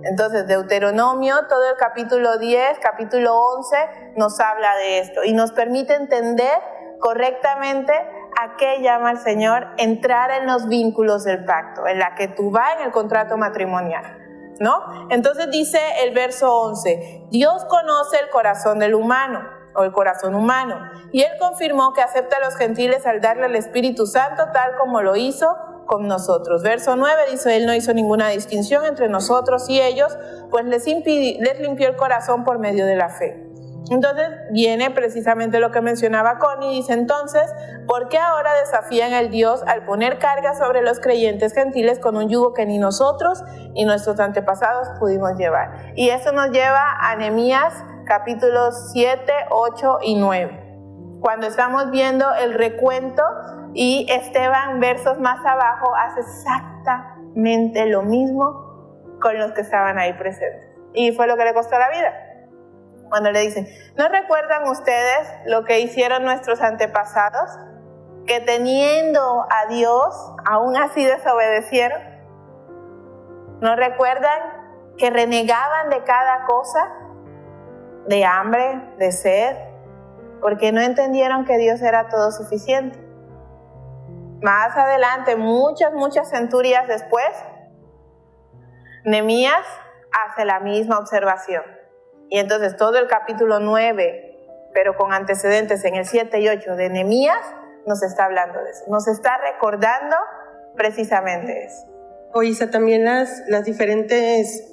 Entonces, Deuteronomio, todo el capítulo 10, capítulo 11, nos habla de esto y nos permite entender correctamente a qué llama el Señor entrar en los vínculos del pacto, en la que tú vas en el contrato matrimonial, ¿no? Entonces dice el verso 11, Dios conoce el corazón del humano, o el corazón humano, y Él confirmó que acepta a los gentiles al darle el Espíritu Santo tal como lo hizo con nosotros. Verso 9 dice, Él no hizo ninguna distinción entre nosotros y ellos, pues les limpió el corazón por medio de la fe. Entonces viene precisamente lo que mencionaba Connie, dice entonces, ¿por qué ahora desafían al Dios al poner carga sobre los creyentes gentiles con un yugo que ni nosotros y nuestros antepasados pudimos llevar? Y eso nos lleva a Nehemías capítulos 7, 8 y 9, cuando estamos viendo el recuento y Esteban, versos más abajo, hace exactamente lo mismo con los que estaban ahí presentes. Y fue lo que le costó la vida. Cuando le dicen, ¿no recuerdan ustedes lo que hicieron nuestros antepasados? Que teniendo a Dios, aún así desobedecieron. ¿No recuerdan que renegaban de cada cosa? De hambre, de sed, porque no entendieron que Dios era todo suficiente. Más adelante, muchas centurias después, Nehemías hace la misma observación. Y entonces todo el capítulo 9, pero con antecedentes en el 7 y 8 de Nehemías, nos está hablando de eso. Nos está recordando precisamente eso. Isa, también las diferentes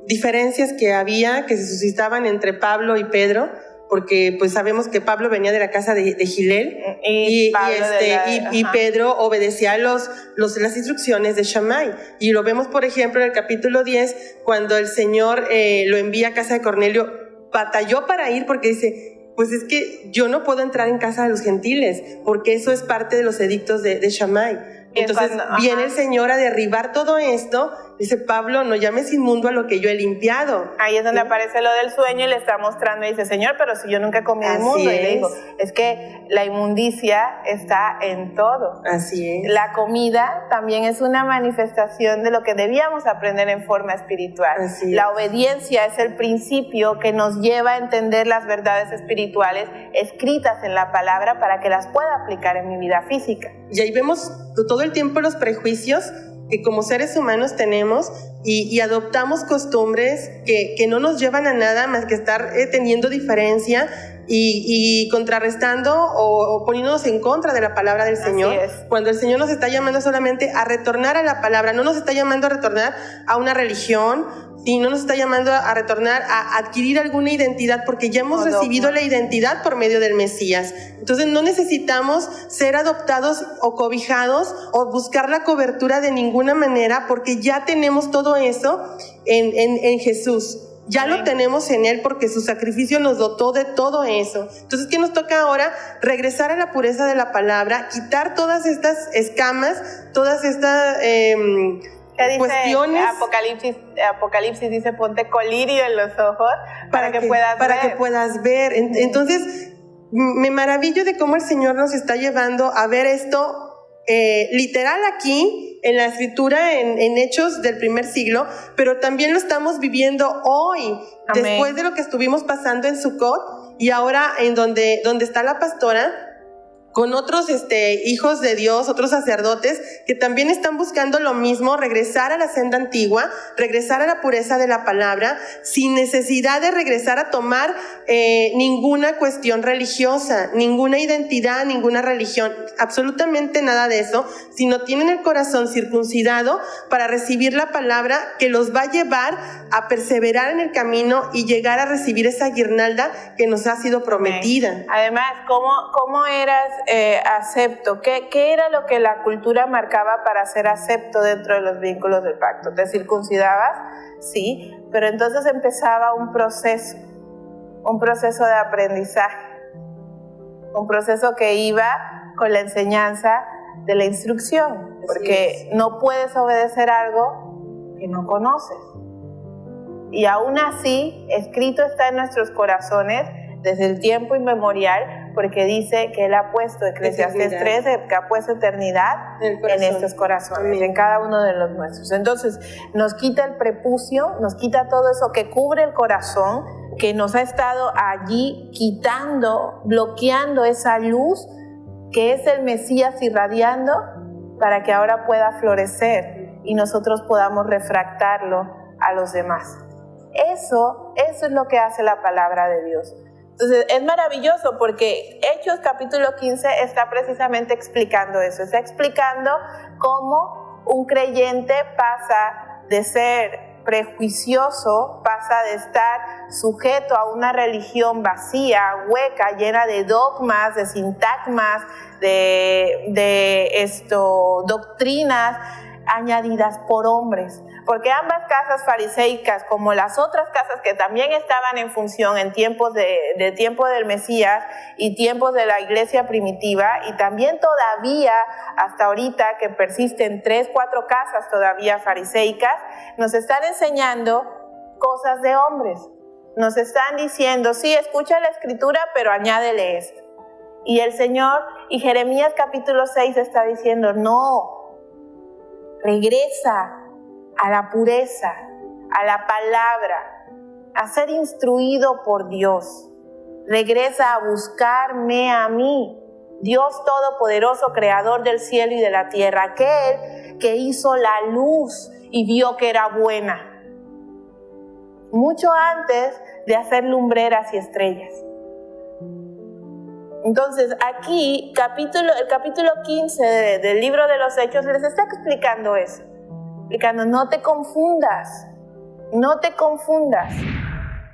diferencias que había, que se suscitaban entre Pablo y Pedro, porque pues sabemos que Pablo venía de la casa de Hillel y Pedro obedecía las instrucciones de Shammai. Y lo vemos, por ejemplo, en el capítulo 10, cuando el Señor lo envía a casa de Cornelio, batalló para ir porque dice, pues es que yo no puedo entrar en casa de los gentiles, porque eso es parte de los edictos de Shammai. Entonces viene el Señor a derribar todo esto. Dice Pablo, no llames inmundo a lo que yo he limpiado. Ahí es donde aparece lo del sueño y le está mostrando y dice, Señor, pero si yo nunca he comido inmundo. Y le digo, es que la inmundicia está en todo. Así es. La comida también es una manifestación de lo que debíamos aprender en forma espiritual. Así es. La obediencia es el principio que nos lleva a entender las verdades espirituales escritas en la palabra para que las pueda aplicar en mi vida física. Y ahí vemos todo el tiempo los prejuicios que como seres humanos tenemos y adoptamos costumbres que no nos llevan a nada más que estar teniendo diferencia y contrarrestando o poniéndonos en contra de la palabra del Señor. Cuando el Señor nos está llamando solamente a retornar a la palabra, no nos está llamando a retornar a una religión, sí, no nos está llamando a retornar a adquirir alguna identidad, porque ya hemos recibido la identidad por medio del Mesías. Entonces no necesitamos ser adoptados o cobijados o buscar la cobertura de ninguna manera, porque ya tenemos todo eso en Jesús. Ya lo tenemos en Él, porque su sacrificio nos dotó de todo eso. Entonces, ¿qué nos toca ahora? Regresar a la pureza de la palabra, quitar todas estas escamas, todas estas cuestiones. Apocalipsis dice, ponte colirio en los ojos para que puedas ver. Entonces, me maravillo de cómo el Señor nos está llevando a ver esto literal aquí en la escritura, en Hechos del primer siglo, pero también lo estamos viviendo hoy. Amén. Después de lo que estuvimos pasando en Sucot y ahora en donde está la pastora con otros hijos de Dios, otros sacerdotes que también están buscando lo mismo, regresar a la senda antigua, regresar a la pureza de la palabra, sin necesidad de regresar a tomar ninguna cuestión religiosa, ninguna identidad, ninguna religión, absolutamente nada de eso, sino tienen el corazón circuncidado para recibir la palabra que los va a llevar a perseverar en el camino y llegar a recibir esa guirnalda que nos ha sido prometida. Además, ¿cómo eras acepto? ¿Qué era lo que la cultura marcaba para ser acepto dentro de los vínculos del pacto? ¿Te circuncidabas? Sí, pero entonces empezaba un proceso de aprendizaje, un proceso que iba con la enseñanza de la instrucción, porque no puedes obedecer algo que no conoces. Y aún así, escrito está en nuestros corazones desde el tiempo inmemorial, porque dice que Él ha puesto, Eclesiastés 3, que ha puesto eternidad en estos corazones, amén, en cada uno de los nuestros. Entonces, nos quita el prepucio, nos quita todo eso que cubre el corazón, que nos ha estado allí quitando, bloqueando esa luz que es el Mesías irradiando, para que ahora pueda florecer y nosotros podamos refractarlo a los demás. Eso es lo que hace la palabra de Dios. Entonces es maravilloso, porque Hechos capítulo 15 está precisamente explicando eso, está explicando cómo un creyente pasa de ser prejuicioso, pasa de estar sujeto a una religión vacía, hueca, llena de dogmas, de sintagmas, de doctrinas añadidas por hombres. Porque ambas casas fariseicas, como las otras casas que también estaban en función en tiempos de tiempo del Mesías y tiempos de la iglesia primitiva, y también todavía hasta ahorita que persisten 3, 4 casas todavía fariseicas, nos están enseñando cosas de hombres. Nos están diciendo, sí, escucha la escritura, pero añádele esto. Y el Señor, y Jeremías capítulo 6 está diciendo, no, regresa a la pureza, a la palabra, a ser instruido por Dios. Regresa a buscarme a mí, Dios Todopoderoso, Creador del cielo y de la tierra, aquel que hizo la luz y vio que era buena, mucho antes de hacer lumbreras y estrellas. Entonces aquí, el capítulo 15 del libro de los Hechos les está explicando eso. Explicando, no te confundas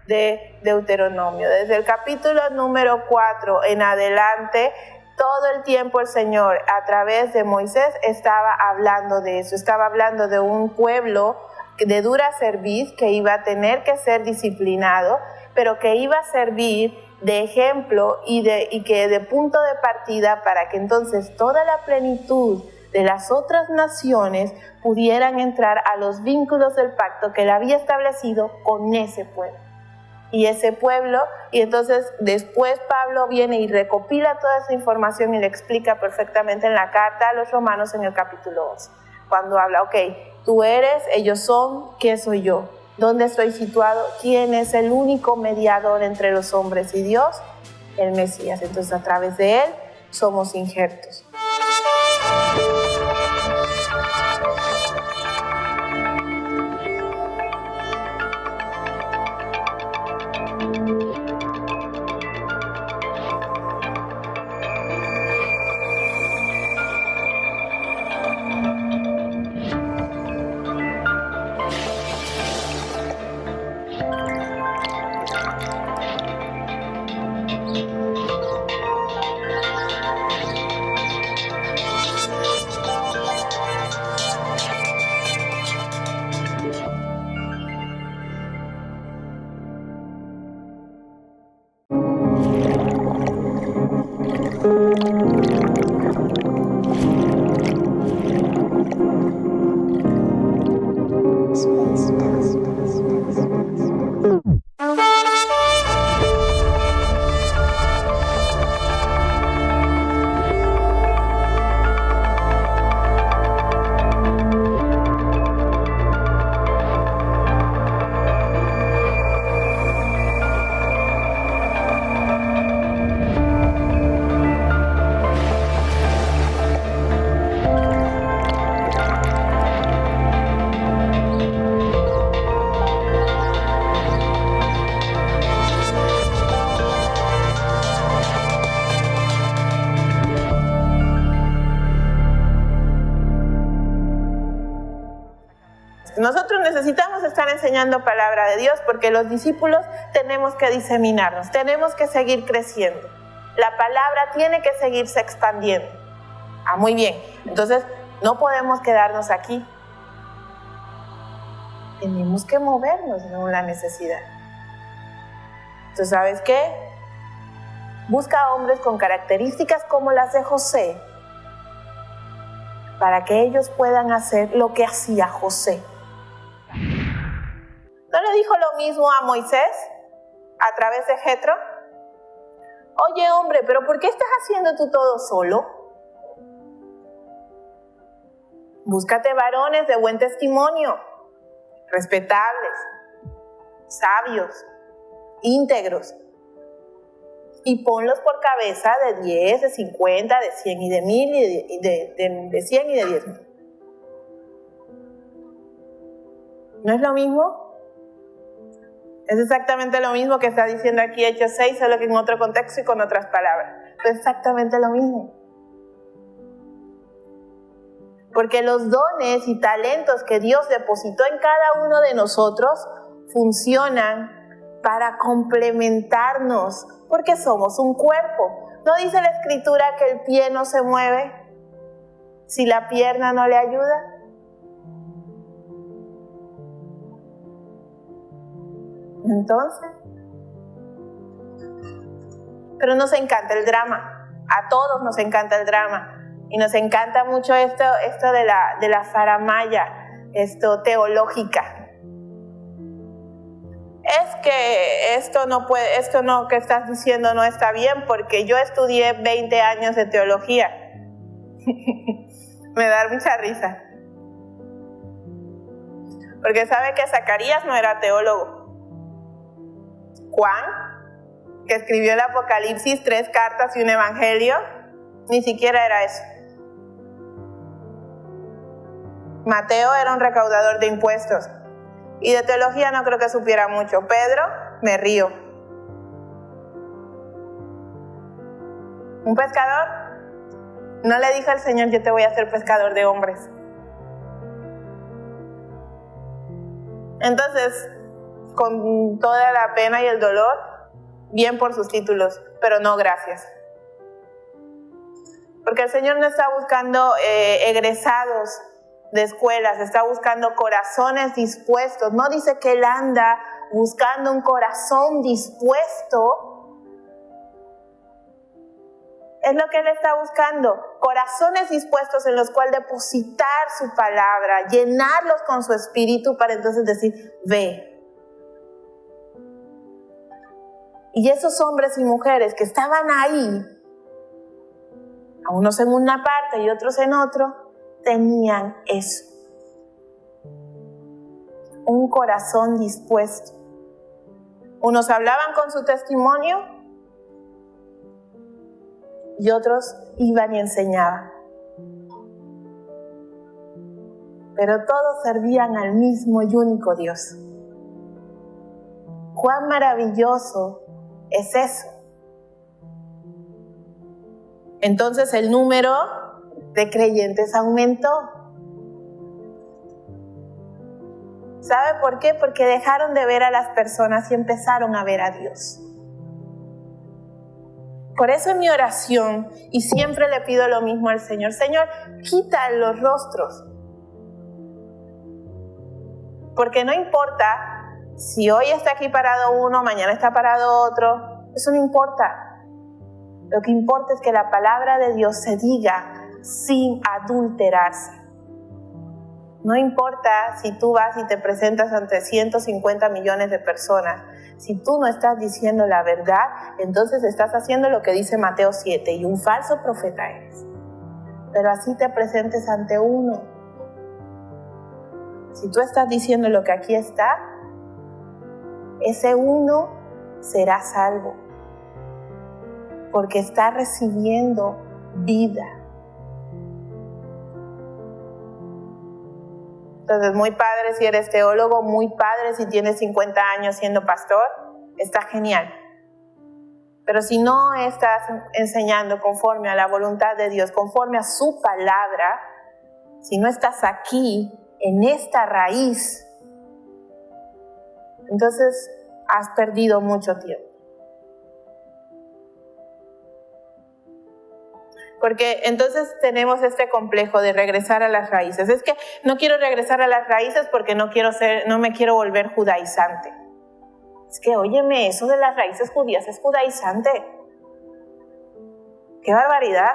de Deuteronomio. Desde el capítulo número 4 en adelante, todo el tiempo el Señor a través de Moisés estaba hablando de eso, estaba hablando de un pueblo de dura cerviz que iba a tener que ser disciplinado, pero que iba a servir de ejemplo y que de punto de partida para que entonces toda la plenitud de las otras naciones pudieran entrar a los vínculos del pacto que él había establecido con ese pueblo. Y ese pueblo, y entonces después Pablo viene y recopila toda esa información y le explica perfectamente en la carta a los romanos en el capítulo 11. Cuando habla, ok, tú eres, ellos son, ¿qué soy yo? ¿Dónde estoy situado? ¿Quién es el único mediador entre los hombres y Dios? El Mesías. Entonces a través de él somos injertos. Nosotros necesitamos estar enseñando palabra de Dios porque los discípulos tenemos que diseminarnos, tenemos que seguir creciendo. La palabra tiene que seguirse expandiendo. Muy bien. Entonces, no podemos quedarnos aquí. Tenemos que movernos según la necesidad. Entonces, ¿sabes qué? Busca hombres con características como las de José para que ellos puedan hacer lo que hacía José. ¿No le dijo lo mismo a Moisés a través de Jetro? Oye, hombre, ¿pero por qué estás haciendo tú todo solo? Búscate varones de buen testimonio, respetables, sabios, íntegros, y ponlos por cabeza de 10, de 50, de 100 y de 1000 y de 100 y de 10,000. ¿No es lo mismo? Es exactamente lo mismo que está diciendo aquí Hechos 6, solo que en otro contexto y con otras palabras. Es exactamente lo mismo. Porque los dones y talentos que Dios depositó en cada uno de nosotros funcionan para complementarnos, porque somos un cuerpo. ¿No dice la Escritura que el pie no se mueve si la pierna no le ayuda? Entonces, pero nos encanta el drama, a todos nos encanta el drama, y nos encanta mucho esto de la faramaya, esto teológica. Es que esto no que estás diciendo no está bien, porque yo estudié 20 años de teología. Me da mucha risa. Porque sabe que Zacarías no era teólogo. Juan, que escribió el Apocalipsis, 3 cartas y un evangelio, ni siquiera era eso. Mateo era un recaudador de impuestos y de teología no creo que supiera mucho. Pedro, me río. ¿Un pescador? No le dijo al Señor, yo te voy a hacer pescador de hombres. Entonces, con toda la pena y el dolor, bien por sus títulos, pero no gracias. Porque el Señor no está buscando egresados de escuelas, está buscando corazones dispuestos. No dice que Él anda buscando un corazón dispuesto. Es lo que Él está buscando, corazones dispuestos en los cuales depositar su palabra, llenarlos con su espíritu para entonces decir, ve. Y esos hombres y mujeres que estaban ahí, a unos en una parte y otros en otro, tenían eso. Un corazón dispuesto. Unos hablaban con su testimonio y otros iban y enseñaban. Pero todos servían al mismo y único Dios. ¡Cuán maravilloso es eso! Entonces el número de creyentes aumentó. ¿Sabe por qué? Porque dejaron de ver a las personas y empezaron a ver a Dios. Por eso en mi oración, y siempre le pido lo mismo al Señor, Señor, quita los rostros. Porque no importa si hoy está aquí parado uno, mañana está parado otro, eso no importa. Lo que importa es que la palabra de Dios se diga sin adulterarse. No importa si tú vas y te presentas ante 150 millones de personas. Si tú no estás diciendo la verdad, entonces estás haciendo lo que dice Mateo 7, y un falso profeta eres. Pero así te presentes ante uno. Si tú estás diciendo lo que aquí está, ese uno será salvo. Porque está recibiendo vida. Entonces, muy padre si eres teólogo, muy padre si tienes 50 años siendo pastor, está genial. Pero si no estás enseñando conforme a la voluntad de Dios, conforme a su palabra, si no estás aquí, en esta raíz, entonces has perdido mucho tiempo. Porque entonces tenemos este complejo de regresar a las raíces. Es que no quiero regresar a las raíces porque no me quiero volver judaizante. Es que, óyeme, eso de las raíces judías es judaizante. ¡Qué barbaridad!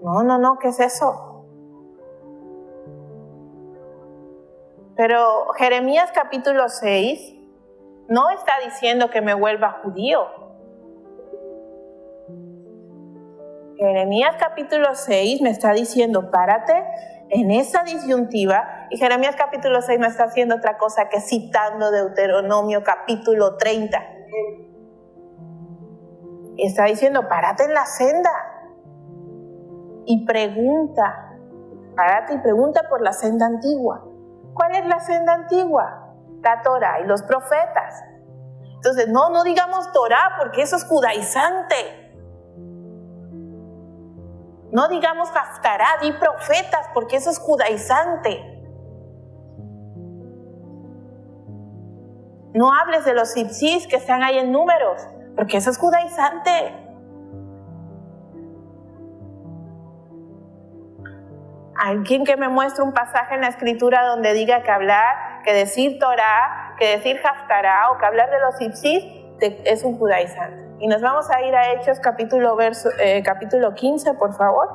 No, ¿qué es eso? Pero Jeremías capítulo 6 no está diciendo que me vuelva judío. Jeremías capítulo 6 me está diciendo, párate en esa disyuntiva, y Jeremías capítulo 6 no está haciendo otra cosa que citando Deuteronomio capítulo 30. Y está diciendo, párate en la senda y pregunta, párate y pregunta por la senda antigua. ¿Cuál es la senda antigua? La Torá y los profetas. Entonces, no digamos Torá porque eso es judaizante. No digamos Haftará, di profetas, porque eso es judaizante. No hables de los tzitzis que están ahí en Números, porque eso es judaizante. Alguien que me muestre un pasaje en la Escritura donde diga que decir Torah, que decir Haftará o que hablar de los tzitzis es un judaizante. Y nos vamos a ir a Hechos capítulo 15, por favor.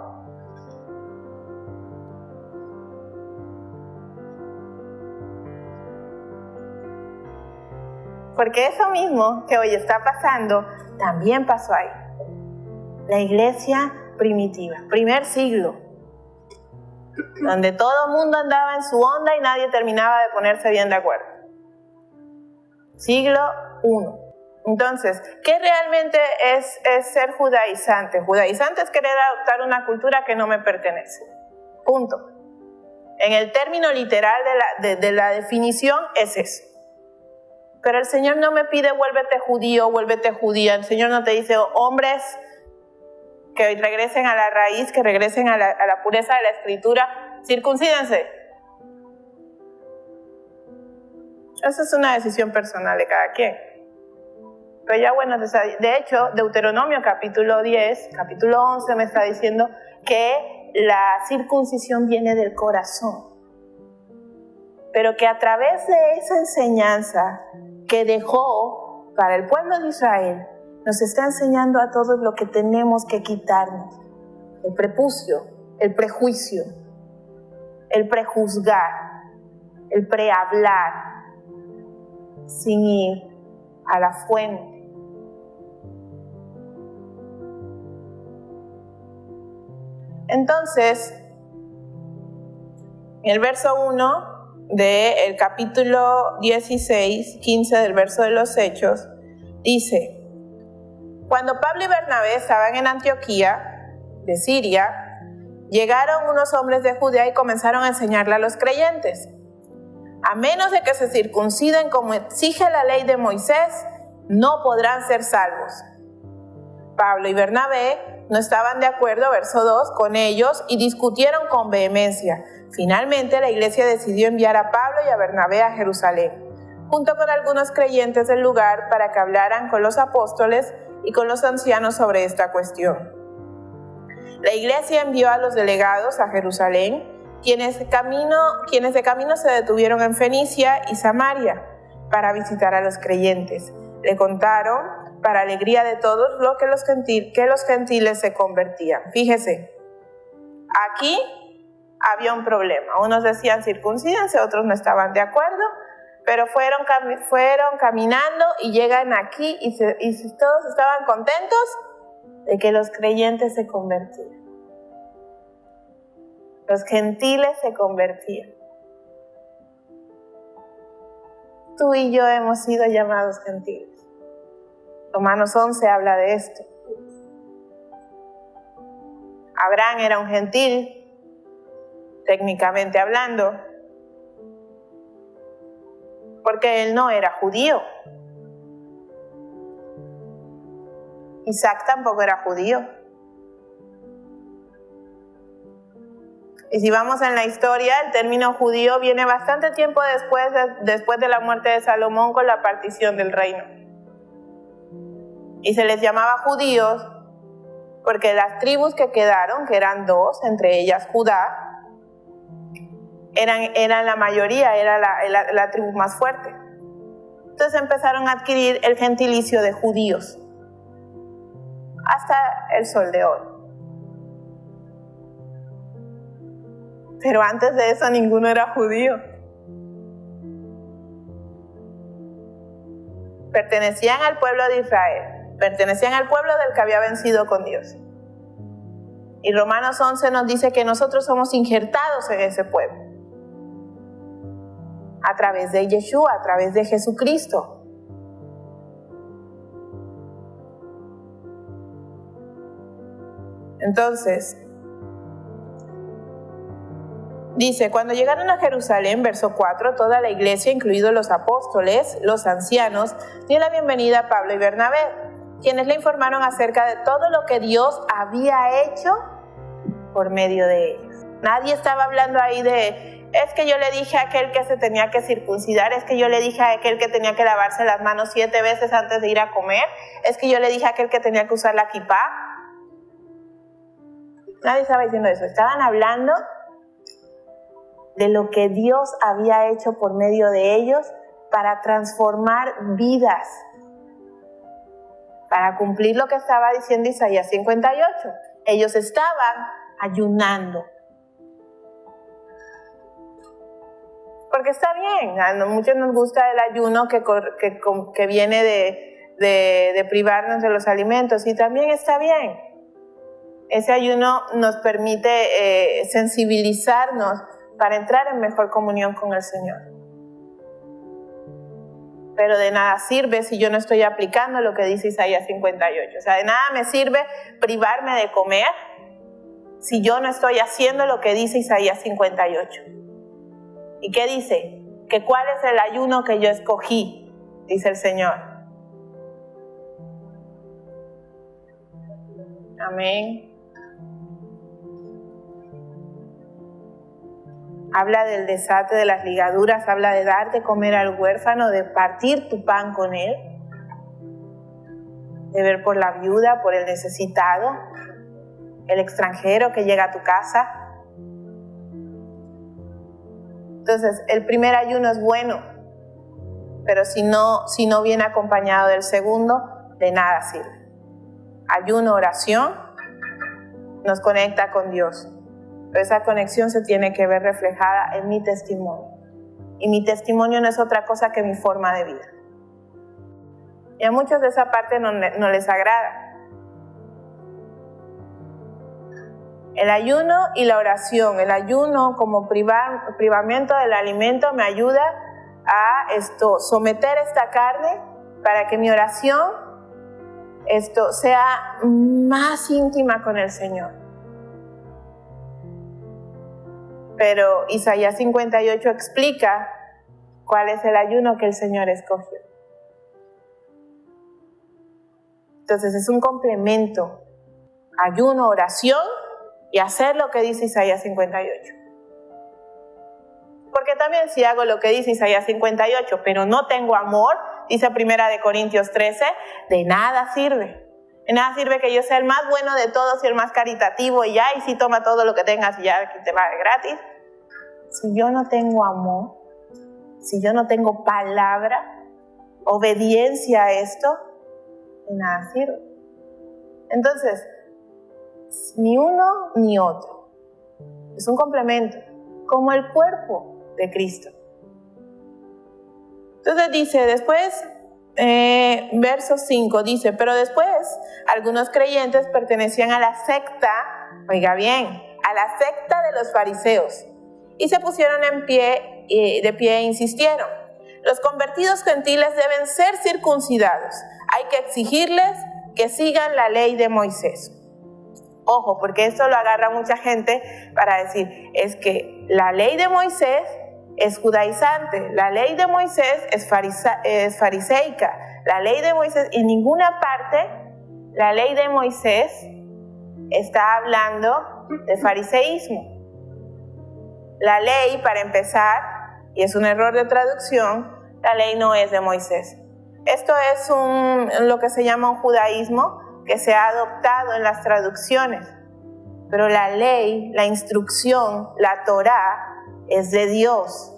Porque eso mismo que hoy está pasando, también pasó ahí. La iglesia primitiva, primer siglo, donde todo el mundo andaba en su onda y nadie terminaba de ponerse bien de acuerdo. Siglo I. Entonces, ¿qué realmente es ser judaizante? Judaizante es querer adoptar una cultura que no me pertenece. Punto. En el término literal de la definición es eso. Pero el Señor no me pide vuélvete judío, vuélvete judía. El Señor no te dice hombres que regresen a la raíz, que regresen a la pureza de la Escritura, circuncídense. Esa es una decisión personal de cada quien. Pero ya bueno, de hecho, Deuteronomio capítulo 10, capítulo 11 me está diciendo que la circuncisión viene del corazón. pero que a través de esa enseñanza que dejó para el pueblo de Israel, nos está enseñando a todos lo que tenemos que quitarnos. El prepucio, el prejuicio, el prejuzgar, el prehablar, sin ir a la fuente. Entonces, en el verso 1 del capítulo 16, 15 del verso de los Hechos, dice: cuando Pablo y Bernabé estaban en Antioquía, de Siria, llegaron unos hombres de Judea y comenzaron a enseñarle a los creyentes: a menos de que se circunciden como exige la ley de Moisés, no podrán ser salvos. Pablo y Bernabé no estaban de acuerdo, verso 2, con ellos y discutieron con vehemencia. Finalmente la iglesia decidió enviar a Pablo y a Bernabé a Jerusalén, junto con algunos creyentes del lugar, para que hablaran con los apóstoles y con los ancianos sobre esta cuestión. La iglesia envió a los delegados a Jerusalén, quienes de camino se detuvieron en Fenicia y Samaria para visitar a los creyentes. Le contaron, para alegría de todos, que los gentiles se convertían. Fíjese, aquí había un problema. Unos decían circuncídense, otros no estaban de acuerdo, pero fueron caminando y llegan aquí y todos estaban contentos de que los creyentes se convertían. Los gentiles se convertían. Tú y yo hemos sido llamados gentiles. Romanos 11 habla de esto. Abraham era un gentil, técnicamente hablando, porque él no era judío. Isaac tampoco era judío. Y si vamos en la historia, el término judío viene bastante tiempo después de la muerte de Salomón, con la partición del reino. Y se les llamaba judíos porque las tribus que quedaron, que eran dos, entre ellas Judá, eran la mayoría, era la tribu más fuerte. Entonces empezaron a adquirir el gentilicio de judíos hasta el sol de hoy. Pero antes de eso ninguno era judío. Pertenecían al pueblo de Israel, pertenecían al pueblo del que había vencido con Dios. Y Romanos 11 nos dice que nosotros somos injertados en ese pueblo, a través de Yeshua, a través de Jesucristo. Entonces, dice, cuando llegaron a Jerusalén, verso 4, toda la iglesia, incluidos los apóstoles, los ancianos, dio la bienvenida a Pablo y Bernabé, quienes le informaron acerca de todo lo que Dios había hecho por medio de ellos. Nadie estaba hablando ahí de, es que yo le dije a aquel que se tenía que circuncidar, es que yo le dije a aquel que tenía que lavarse las manos 7 veces antes de ir a comer, es que yo le dije a aquel que tenía que usar la kipá. Nadie estaba diciendo eso, estaban hablando de lo que Dios había hecho por medio de ellos para transformar vidas, para cumplir lo que estaba diciendo Isaías 58. Ellos estaban ayunando. Porque está bien, a muchos nos gusta el ayuno que viene de privarnos de los alimentos, y también está bien. Ese ayuno nos permite sensibilizarnos para entrar en mejor comunión con el Señor. Pero de nada sirve si yo no estoy aplicando lo que dice Isaías 58. O sea, de nada me sirve privarme de comer si yo no estoy haciendo lo que dice Isaías 58. ¿Y qué dice? Que cuál es el ayuno que yo escogí, dice el Señor. Amén. Habla del desate de las ligaduras, habla de dar de comer al huérfano, de partir tu pan con él, de ver por la viuda, por el necesitado, el extranjero que llega a tu casa. Entonces, el primer ayuno es bueno, pero si no viene acompañado del segundo, de nada sirve. Ayuno, oración, nos conecta con Dios. Pero esa conexión se tiene que ver reflejada en mi testimonio. Y mi testimonio no es otra cosa que mi forma de vida. Y a muchos de esa parte no les agrada. El ayuno y la oración. El ayuno como privamiento del alimento me ayuda a someter esta carne para que mi oración sea más íntima con el Señor. Pero Isaías 58 explica cuál es el ayuno que el Señor escogió. Entonces es un complemento. Ayuno, oración y hacer lo que dice Isaías 58. Porque también si hago lo que dice Isaías 58, pero no tengo amor, dice 1 Corintios 13, de nada sirve. De nada sirve que yo sea el más bueno de todos y el más caritativo y sí toma todo lo que tengas y ya te va de gratis. Si yo no tengo amor, si yo no tengo palabra, obediencia a esto, de nada sirve. Entonces, ni uno ni otro. Es un complemento, como el cuerpo de Cristo. Entonces dice, después, verso 5, dice, pero después algunos creyentes pertenecían a la secta, oiga bien, a la secta de los fariseos, y se pusieron de pie e insistieron, los convertidos gentiles deben ser circuncidados, hay que exigirles que sigan la ley de Moisés. Ojo, porque esto lo agarra mucha gente para decir, es que la ley de Moisés es judaizante, la ley de Moisés es fariseica, la ley de Moisés, en ninguna parte la ley de Moisés está hablando de fariseísmo. La ley, para empezar, y es un error de traducción, la ley no es de Moisés. Esto es lo que se llama un judaísmo que se ha adoptado en las traducciones. Pero la ley, la instrucción, la Torá es de Dios.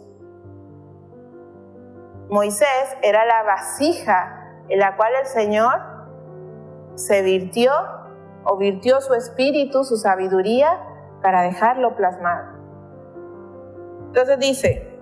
Moisés era la vasija en la cual el Señor se virtió su espíritu, su sabiduría, para dejarlo plasmado. Entonces dice,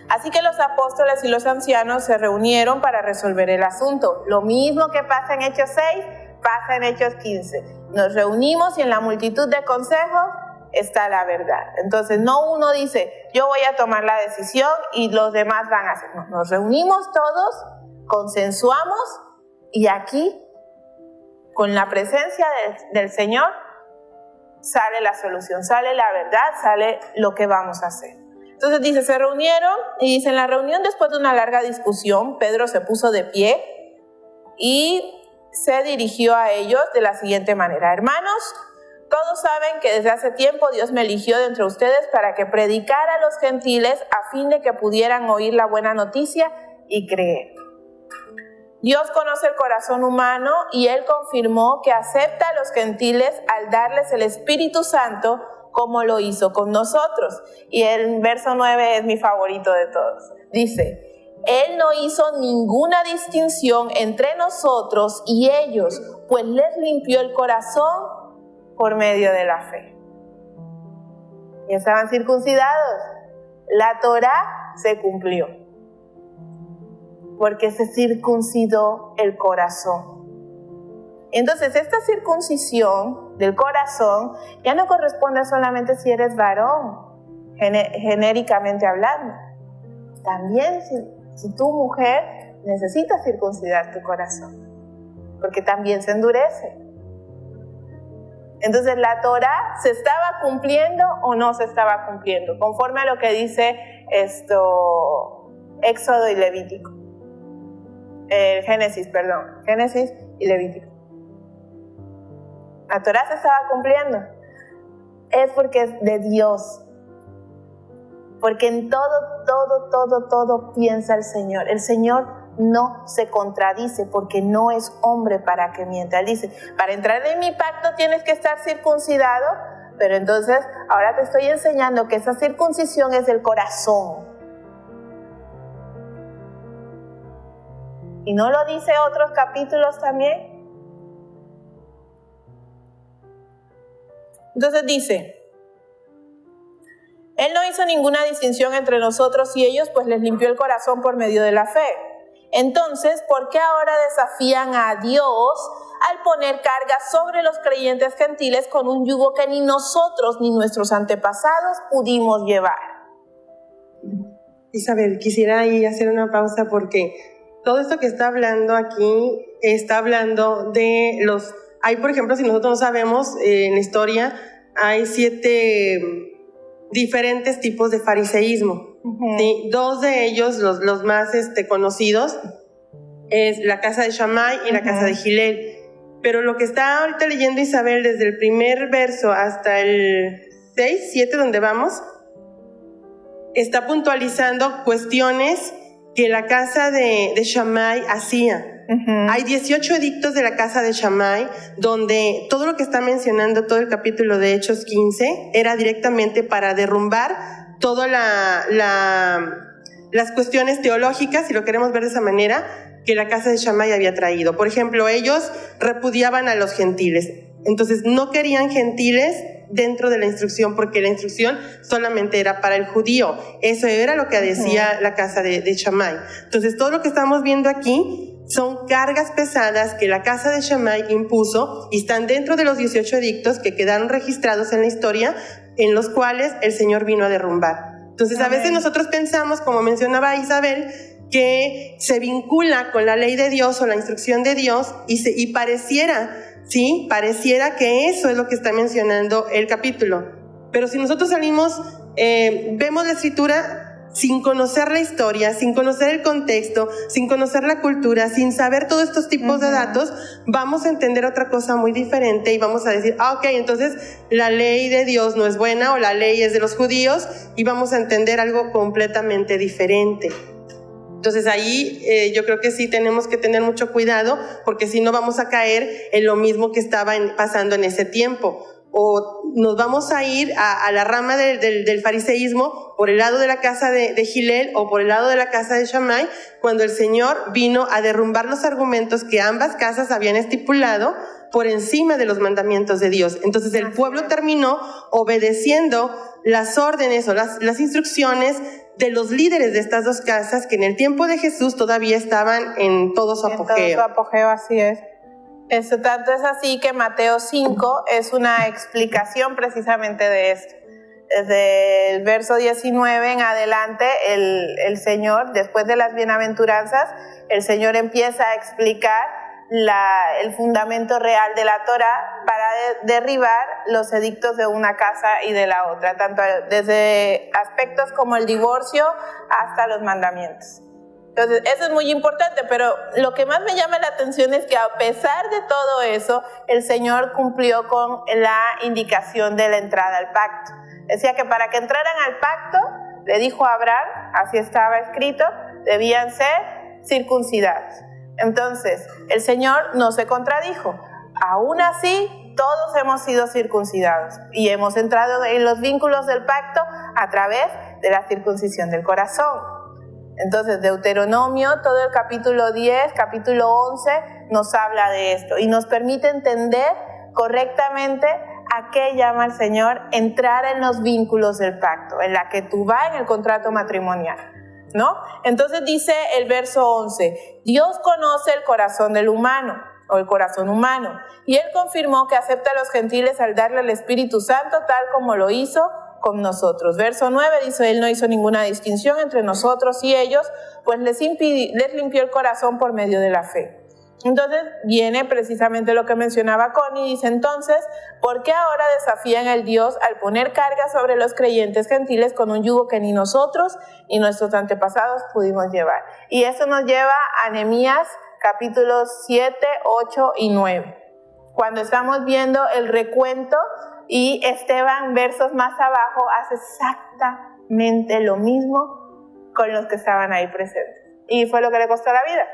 así que los apóstoles y los ancianos se reunieron para resolver el asunto. Lo mismo que pasa en Hechos 6, pasa en Hechos 15. Nos reunimos y en la multitud de consejos está la verdad. Entonces no uno dice, yo voy a tomar la decisión y los demás van a hacer. No, nos reunimos todos, consensuamos y aquí, con la presencia del Señor, sale la solución, sale la verdad, sale lo que vamos a hacer. Entonces dice, se reunieron y dice, en la reunión después de una larga discusión, Pedro se puso de pie y se dirigió a ellos de la siguiente manera. Hermanos, todos saben que desde hace tiempo Dios me eligió de entre ustedes para que predicara a los gentiles a fin de que pudieran oír la buena noticia y creer. Dios conoce el corazón humano y Él confirmó que acepta a los gentiles al darles el Espíritu Santo como lo hizo con nosotros. Y el verso 9 es mi favorito de todos. Dice, Él no hizo ninguna distinción entre nosotros y ellos, pues les limpió el corazón por medio de la fe. Y estaban circuncidados. La Torá se cumplió, porque se circuncidó el corazón. Entonces, esta circuncisión del corazón ya no corresponde solamente si eres varón, genéricamente hablando. También si tu mujer necesitas circuncidar tu corazón, porque también se endurece. Entonces, ¿la Torá se estaba cumpliendo o no se estaba cumpliendo? Conforme a lo que dice Éxodo y Levítico. Génesis y Levítico. ¿La Torá se estaba cumpliendo? Es porque es de Dios. Porque en todo piensa el Señor. El Señor no se contradice porque no es hombre para que mienta. Él dice, para entrar en mi pacto tienes que estar circuncidado. Pero entonces, ahora te estoy enseñando que esa circuncisión es del corazón. ¿Y no lo dice otros capítulos también? Entonces dice, Él no hizo ninguna distinción entre nosotros y ellos, pues les limpió el corazón por medio de la fe. Entonces, ¿por qué ahora desafían a Dios al poner cargas sobre los creyentes gentiles con un yugo que ni nosotros ni nuestros antepasados pudimos llevar? Isabel, quisiera ahí hacer una pausa porque todo esto que está hablando aquí está hablando de los... Hay, por ejemplo, si nosotros no sabemos, en la historia hay 7 diferentes tipos de fariseísmo. ¿Sí? 2 de ellos, los más conocidos, es la casa de Shammai y la casa de Gilel. Pero lo que está ahorita leyendo Isabel desde el primer verso hasta el 6, 7, donde vamos, está puntualizando cuestiones que la casa de Shammai hacía. Hay 18 edictos de la casa de Shammai, donde todo lo que está mencionando, todo el capítulo de Hechos 15, era directamente para derrumbar todas las cuestiones teológicas, si lo queremos ver de esa manera, que la casa de Shammai había traído. Por ejemplo, ellos repudiaban a los gentiles. Entonces, no querían gentiles dentro de la instrucción, porque la instrucción solamente era para el judío. Eso era lo que decía la casa de Shammai. Entonces, todo lo que estamos viendo aquí son cargas pesadas que la casa de Shammai impuso y están dentro de los 18 edictos que quedaron registrados en la historia, en los cuales el Señor vino a derrumbar. Entonces, a veces nosotros pensamos, como mencionaba Isabel, que se vincula con la ley de Dios o la instrucción de Dios y pareciera, ¿sí? Pareciera que eso es lo que está mencionando el capítulo. Pero si nosotros salimos, vemos la escritura sin conocer la historia, sin conocer el contexto, sin conocer la cultura, sin saber todos estos tipos de datos, vamos a entender otra cosa muy diferente y vamos a decir, ok, entonces la ley de Dios no es buena o la ley es de los judíos, y vamos a entender algo completamente diferente. Entonces ahí yo creo que sí tenemos que tener mucho cuidado, porque si no vamos a caer en lo mismo que estaba pasando en ese tiempo. O nos vamos a ir a la rama del fariseísmo por el lado de la casa de Gilel o por el lado de la casa de Shammai, cuando el Señor vino a derrumbar los argumentos que ambas casas habían estipulado por encima de los mandamientos de Dios. Entonces el pueblo terminó obedeciendo las órdenes o las instrucciones de los líderes de estas 2 casas, que en el tiempo de Jesús todavía estaban en todo su apogeo. En todo su apogeo, así es. Eso tanto es así que Mateo 5 es una explicación precisamente de esto. Desde el verso 19 en adelante, el Señor, después de las bienaventuranzas, el Señor empieza a explicar el fundamento real de la Torá para derribar los edictos de una casa y de la otra, tanto desde aspectos como el divorcio hasta los mandamientos. Entonces, eso es muy importante, pero lo que más me llama la atención es que a pesar de todo eso, el Señor cumplió con la indicación de la entrada al pacto. Decía que para que entraran al pacto, le dijo a Abraham, así estaba escrito, debían ser circuncidados. Entonces, el Señor no se contradijo. Aún así, todos hemos sido circuncidados y hemos entrado en los vínculos del pacto a través de la circuncisión del corazón. Entonces, Deuteronomio, todo el capítulo 10, capítulo 11, nos habla de esto y nos permite entender correctamente a qué llama el Señor entrar en los vínculos del pacto, en la que tú vas en el contrato matrimonial, ¿no? Entonces dice el verso 11, Dios conoce el corazón del humano, o el corazón humano, y Él confirmó que acepta a los gentiles al darle el Espíritu Santo tal como lo hizo con nosotros. Verso 9 dice, Él no hizo ninguna distinción entre nosotros y ellos, pues les limpió el corazón por medio de la fe. Entonces viene precisamente lo que mencionaba Connie, dice entonces, ¿por qué ahora desafían al Dios al poner carga sobre los creyentes gentiles con un yugo que ni nosotros ni nuestros antepasados pudimos llevar? Y eso nos lleva a Nehemías capítulos 7, 8 y 9, cuando estamos viendo el recuento y Esteban, versos más abajo, hace exactamente lo mismo con los que estaban ahí presentes. Y fue lo que le costó la vida.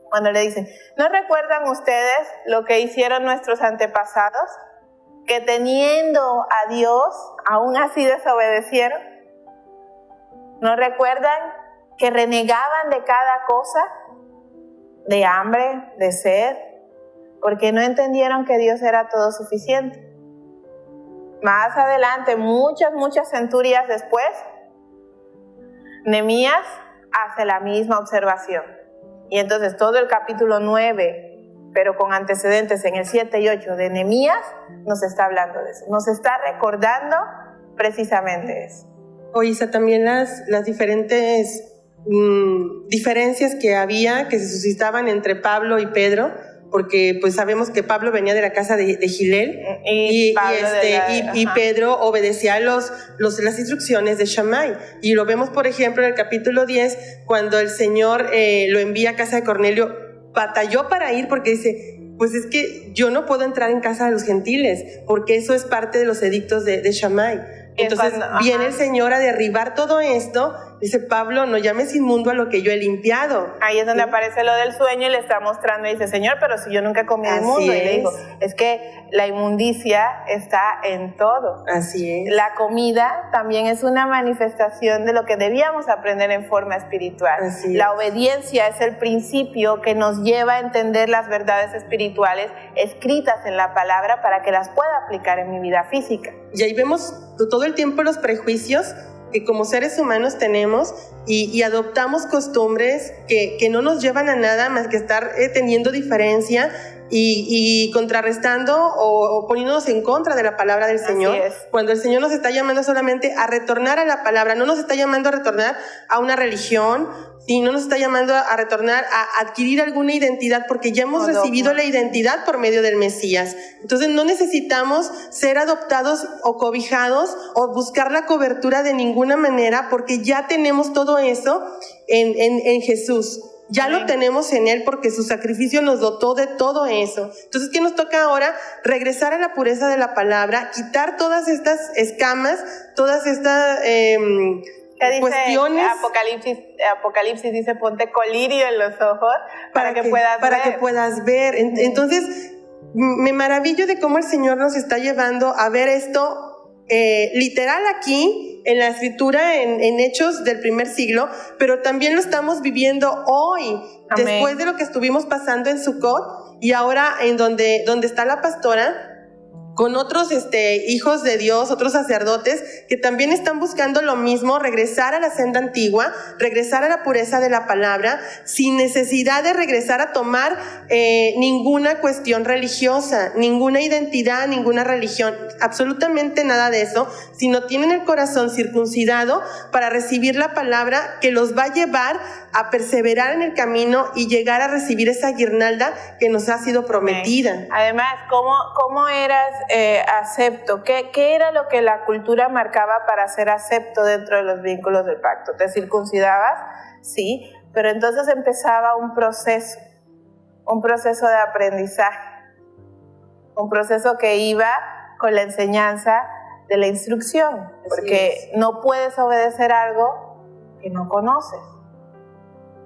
Cuando le dicen, ¿no recuerdan ustedes lo que hicieron nuestros antepasados? que teniendo a Dios, aún así desobedecieron. ¿No recuerdan que renegaban de cada cosa? De hambre, de sed, porque no entendieron que Dios era todo suficiente. Más adelante, muchas centurias después, Nehemías hace la misma observación. Y entonces todo el capítulo 9, pero con antecedentes en el 7 y 8 de Nehemías, nos está hablando de eso. Nos está recordando precisamente eso. Isa, también las diferentes diferencias que había, que se suscitaban entre Pablo y Pedro, porque pues sabemos que Pablo venía de la casa de Gilel y Pedro obedecía las instrucciones de Shammai, y lo vemos por ejemplo en el capítulo 10 cuando el Señor lo envía a casa de Cornelio. Batalló para ir porque dice, pues es que yo no puedo entrar en casa de los gentiles porque eso es parte de los edictos de Shammai. Entonces viene el Señor a derribar todo esto. Dice Pablo, no llames inmundo a lo que yo he limpiado. Ahí es donde aparece lo del sueño y le está mostrando y dice, Señor, pero si yo nunca he comido inmundo. Y le digo, es que la inmundicia está en todo. Así es. La comida también es una manifestación de lo que debíamos aprender en forma espiritual. Así la obediencia es el principio que nos lleva a entender las verdades espirituales escritas en la palabra para que las pueda aplicar en mi vida física. Y ahí vemos todo el tiempo los prejuicios que como seres humanos tenemos y adoptamos costumbres que no nos llevan a nada más que estar teniendo diferencia y contrarrestando o poniéndonos en contra de la palabra del Señor. Cuando el Señor nos está llamando solamente a retornar a la palabra, no nos está llamando a retornar a una religión, y no nos está llamando a retornar a adquirir alguna identidad, porque ya hemos recibido la identidad por medio del Mesías. Entonces no necesitamos ser adoptados o cobijados o buscar la cobertura de ninguna manera, porque ya tenemos todo eso en Jesús. Ya Amén. Lo tenemos en Él porque su sacrificio nos dotó de todo eso. Entonces, ¿qué nos toca ahora? Regresar a la pureza de la palabra, quitar todas estas escamas, todas estas cuestiones. Apocalipsis dice, ponte colirio en los ojos para que puedas ver. Entonces, me maravillo de cómo el Señor nos está llevando a ver esto literal aquí en la escritura, en Hechos del primer siglo, pero también lo estamos viviendo hoy. Amén. Después de lo que estuvimos pasando en Sucot y ahora en donde está la pastora con otros hijos de Dios, otros sacerdotes que también están buscando lo mismo, regresar a la senda antigua, regresar a la pureza de la palabra, sin necesidad de regresar a tomar ninguna cuestión religiosa, ninguna identidad, ninguna religión, absolutamente nada de eso, sino tienen el corazón circuncidado para recibir la palabra que los va a llevar a perseverar en el camino y llegar a recibir esa guirnalda que nos ha sido prometida. Además, ¿cómo eras acepto? ¿Qué era lo que la cultura marcaba para ser acepto dentro de los vínculos del pacto? ¿Te circuncidabas? Sí, pero entonces empezaba un proceso de aprendizaje, un proceso que iba con la enseñanza de la instrucción, porque no puedes obedecer algo que no conoces.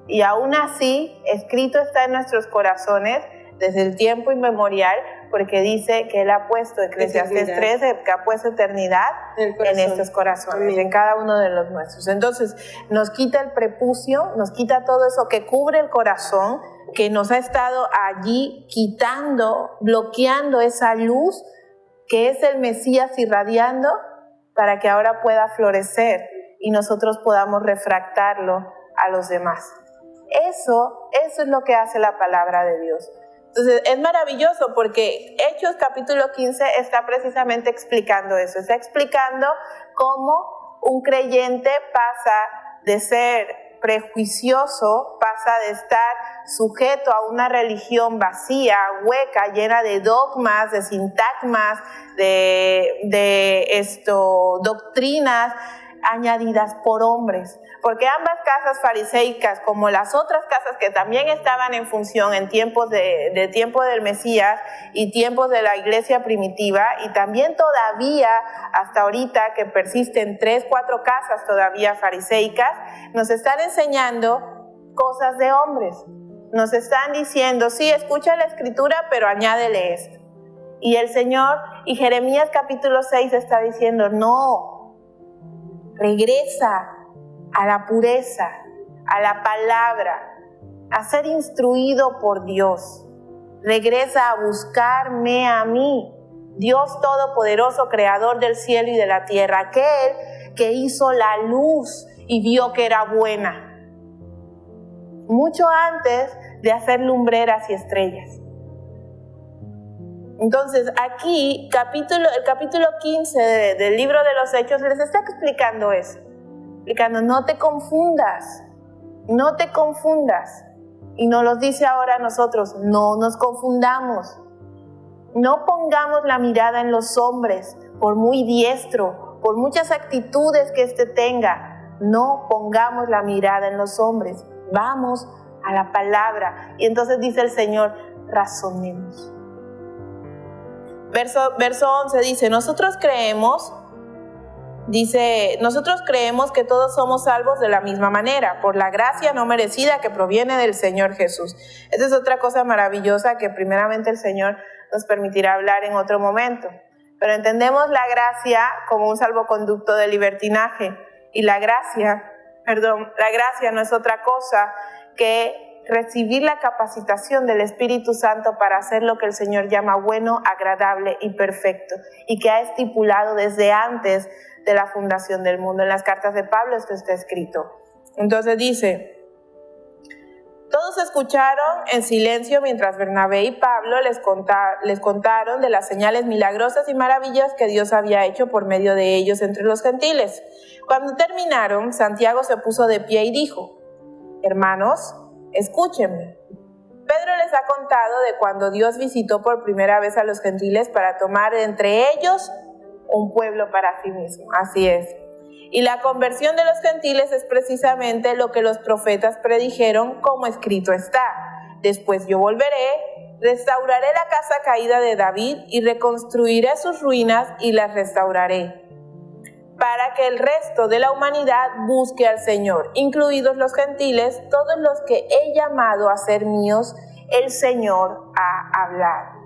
Y aún así, escrito está en nuestros corazones desde el tiempo inmemorial, porque dice que Él ha puesto, Eclesiastés 3, que ha puesto eternidad en estos corazones, en cada uno de los nuestros. Entonces, nos quita el prepucio, nos quita todo eso que cubre el corazón, que nos ha estado allí quitando, bloqueando esa luz que es el Mesías irradiando para que ahora pueda florecer y nosotros podamos refractarlo a los demás. Eso es lo que hace la palabra de Dios. Entonces es maravilloso porque Hechos capítulo 15 está precisamente explicando eso, está explicando cómo un creyente pasa de ser prejuicioso, pasa de estar sujeto a una religión vacía, hueca, llena de dogmas, de sintagmas, de doctrinas añadidas por hombres, porque ambas casas fariseicas, como las otras casas que también estaban en función en tiempos de tiempo del Mesías y tiempos de la iglesia primitiva, y también todavía hasta ahorita que persisten 3, 4 casas todavía fariseicas, nos están enseñando cosas de hombres, nos están diciendo, sí, escucha la escritura, pero añádele esto. Y el Señor, y Jeremías capítulo 6 está diciendo, no, regresa a la pureza, a la palabra, a ser instruido por Dios. Regresa a buscarme a mí, Dios Todopoderoso, Creador del cielo y de la tierra, aquel que hizo la luz y vio que era buena, mucho antes de hacer lumbreras y estrellas. Entonces aquí, el capítulo 15 del libro de los Hechos les está explicando eso, explicando, no te confundas, no te confundas. Y nos lo dice ahora a nosotros, no nos confundamos, no pongamos la mirada en los hombres, por muy diestro, por muchas actitudes que éste tenga, no pongamos la mirada en los hombres, vamos a la palabra. Y entonces dice el Señor, razonemos. Verso 11 dice, nosotros creemos que todos somos salvos de la misma manera, por la gracia no merecida que proviene del Señor Jesús. Esa es otra cosa maravillosa que primeramente el Señor nos permitirá hablar en otro momento. Pero entendemos la gracia como un salvoconducto de libertinaje. Y la gracia no es otra cosa que recibir la capacitación del Espíritu Santo para hacer lo que el Señor llama bueno, agradable y perfecto, y que ha estipulado desde antes de la fundación del mundo. En las cartas de Pablo esto está escrito. Entonces dice, todos escucharon en silencio mientras Bernabé y Pablo les contaron de las señales milagrosas y maravillas que Dios había hecho por medio de ellos entre los gentiles. Cuando terminaron, Santiago se puso de pie y dijo, hermanos, escúchenme. Pedro les ha contado de cuando Dios visitó por primera vez a los gentiles para tomar entre ellos un pueblo para sí mismo. Así es. Y la conversión de los gentiles es precisamente lo que los profetas predijeron, como escrito está. Después yo volveré, restauraré la casa caída de David y reconstruiré sus ruinas y las restauraré, para que el resto de la humanidad busque al Señor, incluidos los gentiles, todos los que he llamado a ser míos, el Señor ha hablado.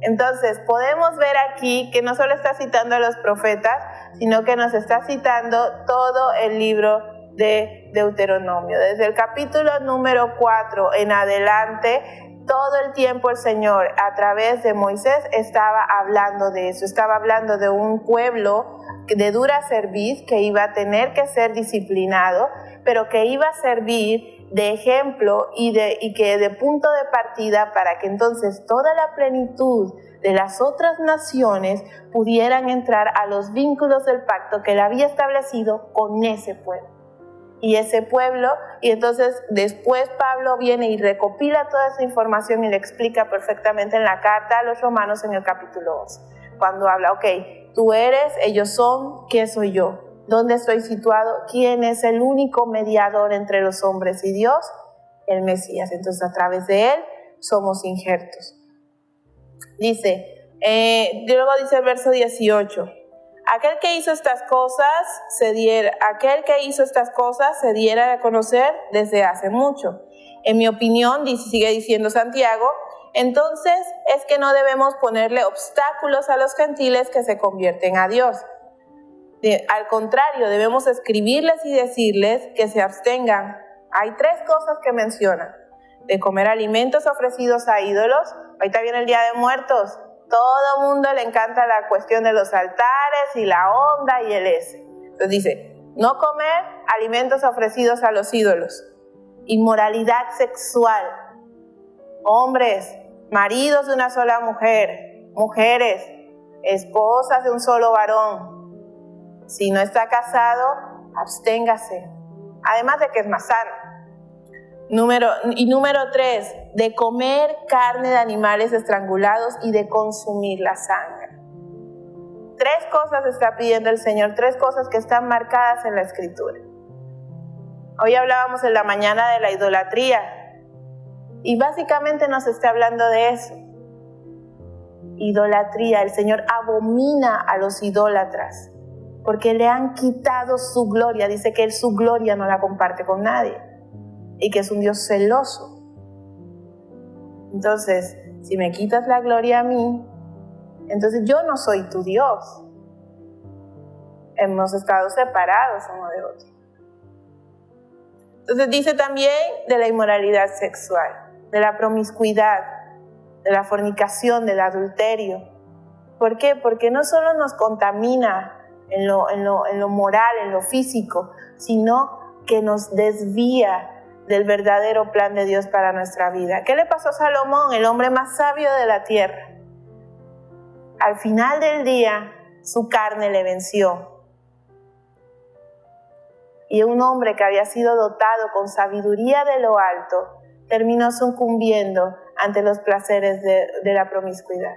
Entonces, podemos ver aquí que no solo está citando a los profetas, sino que nos está citando todo el libro de Deuteronomio. Desde el capítulo número 4 en adelante, todo el tiempo el Señor, a través de Moisés, estaba hablando de eso. Estaba hablando de un pueblo de dura cerviz que iba a tener que ser disciplinado, pero que iba a servir de ejemplo y que de punto de partida para que entonces toda la plenitud de las otras naciones pudieran entrar a los vínculos del pacto que él había establecido con ese pueblo. Y ese pueblo, y entonces después Pablo viene y recopila toda esa información y le explica perfectamente en la carta a los romanos en el capítulo 11, cuando habla, ok, tú eres, ellos son, ¿qué soy yo? ¿Dónde estoy situado? ¿Quién es el único mediador entre los hombres y Dios? El Mesías. Entonces a través de él somos injertos. Luego dice el verso 18, aquel que hizo estas cosas se diera a conocer desde hace mucho. En mi opinión, sigue diciendo Santiago, entonces es que no debemos ponerle obstáculos a los gentiles que se convierten a Dios. Al contrario, debemos escribirles y decirles que se abstengan. Hay 3 cosas que mencionan: de comer alimentos ofrecidos a ídolos. Ahorita viene el Día de Muertos. Todo mundo le encanta la cuestión de los altares y la onda y el ese. Entonces dice, no comer alimentos ofrecidos a los ídolos. Inmoralidad sexual. Hombres, maridos de una sola mujer. Mujeres, esposas de un solo varón. Si no está casado, absténgase. Además de que es más sano. Número 3, de comer carne de animales estrangulados y de consumir la sangre. 3 cosas está pidiendo el Señor, 3 cosas que están marcadas en la Escritura. Hoy hablábamos en la mañana de la idolatría y básicamente nos está hablando de eso. Idolatría, el Señor abomina a los idólatras porque le han quitado su gloria. Dice que Él su gloria no la comparte con nadie y que es un Dios celoso. Entonces, si me quitas la gloria a mí, Entonces yo no soy tu Dios. Hemos estado separados uno de otro. Entonces dice también de la inmoralidad sexual, de la promiscuidad, de la fornicación, del adulterio. ¿Por qué? Porque no solo nos contamina en lo moral, en lo físico, sino que nos desvía del verdadero plan de Dios para nuestra vida. ¿Qué le pasó a Salomón, el hombre más sabio de la tierra? Al final del día, su carne le venció. Y un hombre que había sido dotado con sabiduría de lo alto, terminó sucumbiendo ante los placeres de la promiscuidad.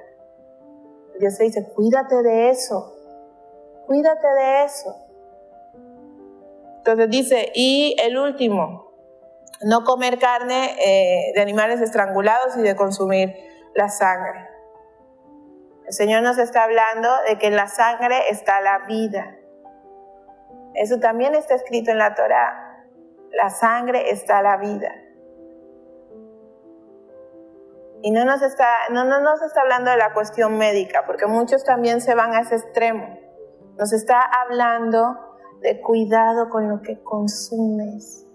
Dios le dice, cuídate de eso, cuídate de eso. Entonces dice, y el último, no comer carne de animales estrangulados y de consumir la sangre. El Señor nos está hablando de que en la sangre está la vida. Eso también está escrito en la Torá. La sangre está la vida. Y no nos está hablando de la cuestión médica, porque muchos también se van a ese extremo. Nos está hablando de cuidado con lo que consumes.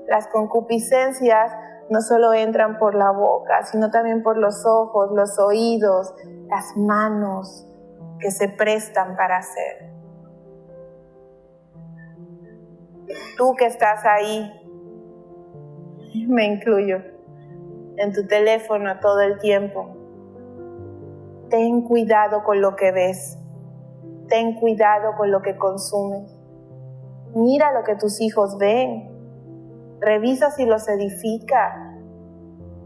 Las concupiscencias no solo entran por la boca, sino también por los ojos, los oídos, las manos que se prestan para hacer. Tú que estás ahí, me incluyo, en tu teléfono todo el tiempo, ten cuidado con lo que ves, ten cuidado con lo que consumes. Mira lo que tus hijos ven, revisa si los edifica,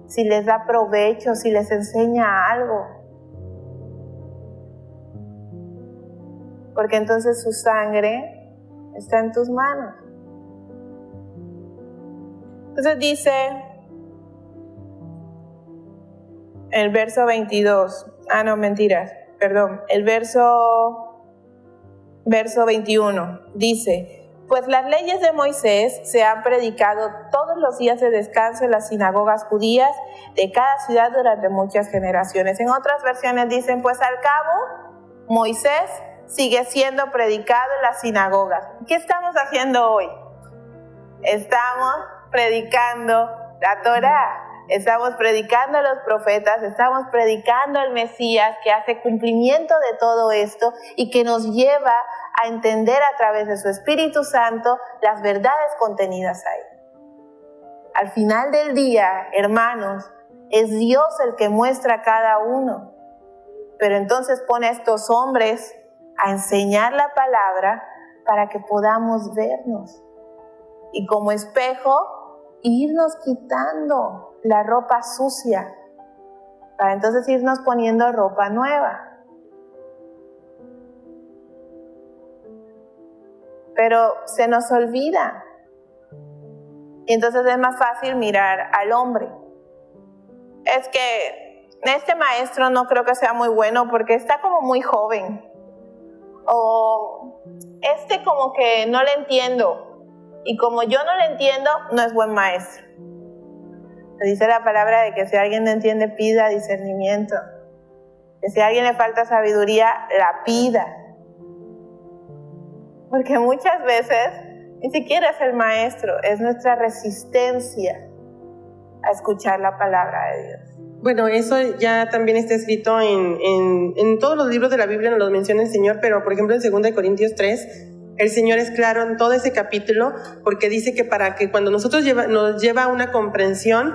si les da provecho, si les enseña algo. Porque entonces su sangre está en tus manos. Entonces dice el verso 22, el verso 21, dice, pues las leyes de Moisés se han predicado todos los días de descanso en las sinagogas judías de cada ciudad durante muchas generaciones. En otras versiones dicen, pues al cabo, Moisés sigue siendo predicado en las sinagogas. ¿Qué estamos haciendo hoy? Estamos predicando la Torá, estamos predicando a los profetas, estamos predicando al Mesías que hace cumplimiento de todo esto y que nos lleva a entender a través de su Espíritu Santo las verdades contenidas ahí. Al final del día, hermanos, es Dios el que muestra a cada uno, pero entonces pone a estos hombres a enseñar la palabra para que podamos vernos y como espejo irnos quitando la ropa sucia para entonces irnos poniendo ropa nueva. Pero se nos olvida y entonces es más fácil mirar al hombre. Es que este maestro no creo que sea muy bueno porque está como muy joven, o como que no le entiendo. Y como yo no le entiendo, no es buen maestro. Se dice la palabra de que si alguien no entiende, pida discernimiento. Que si a alguien le falta sabiduría, la pida. Porque muchas veces ni siquiera es el maestro, es nuestra resistencia a escuchar la palabra de Dios. Bueno, eso ya también está escrito en todos los libros de la Biblia, nos lo menciona el Señor, pero por ejemplo en 2 Corintios 3, el Señor es claro en todo ese capítulo, porque dice que para que cuando nos lleva a una comprensión,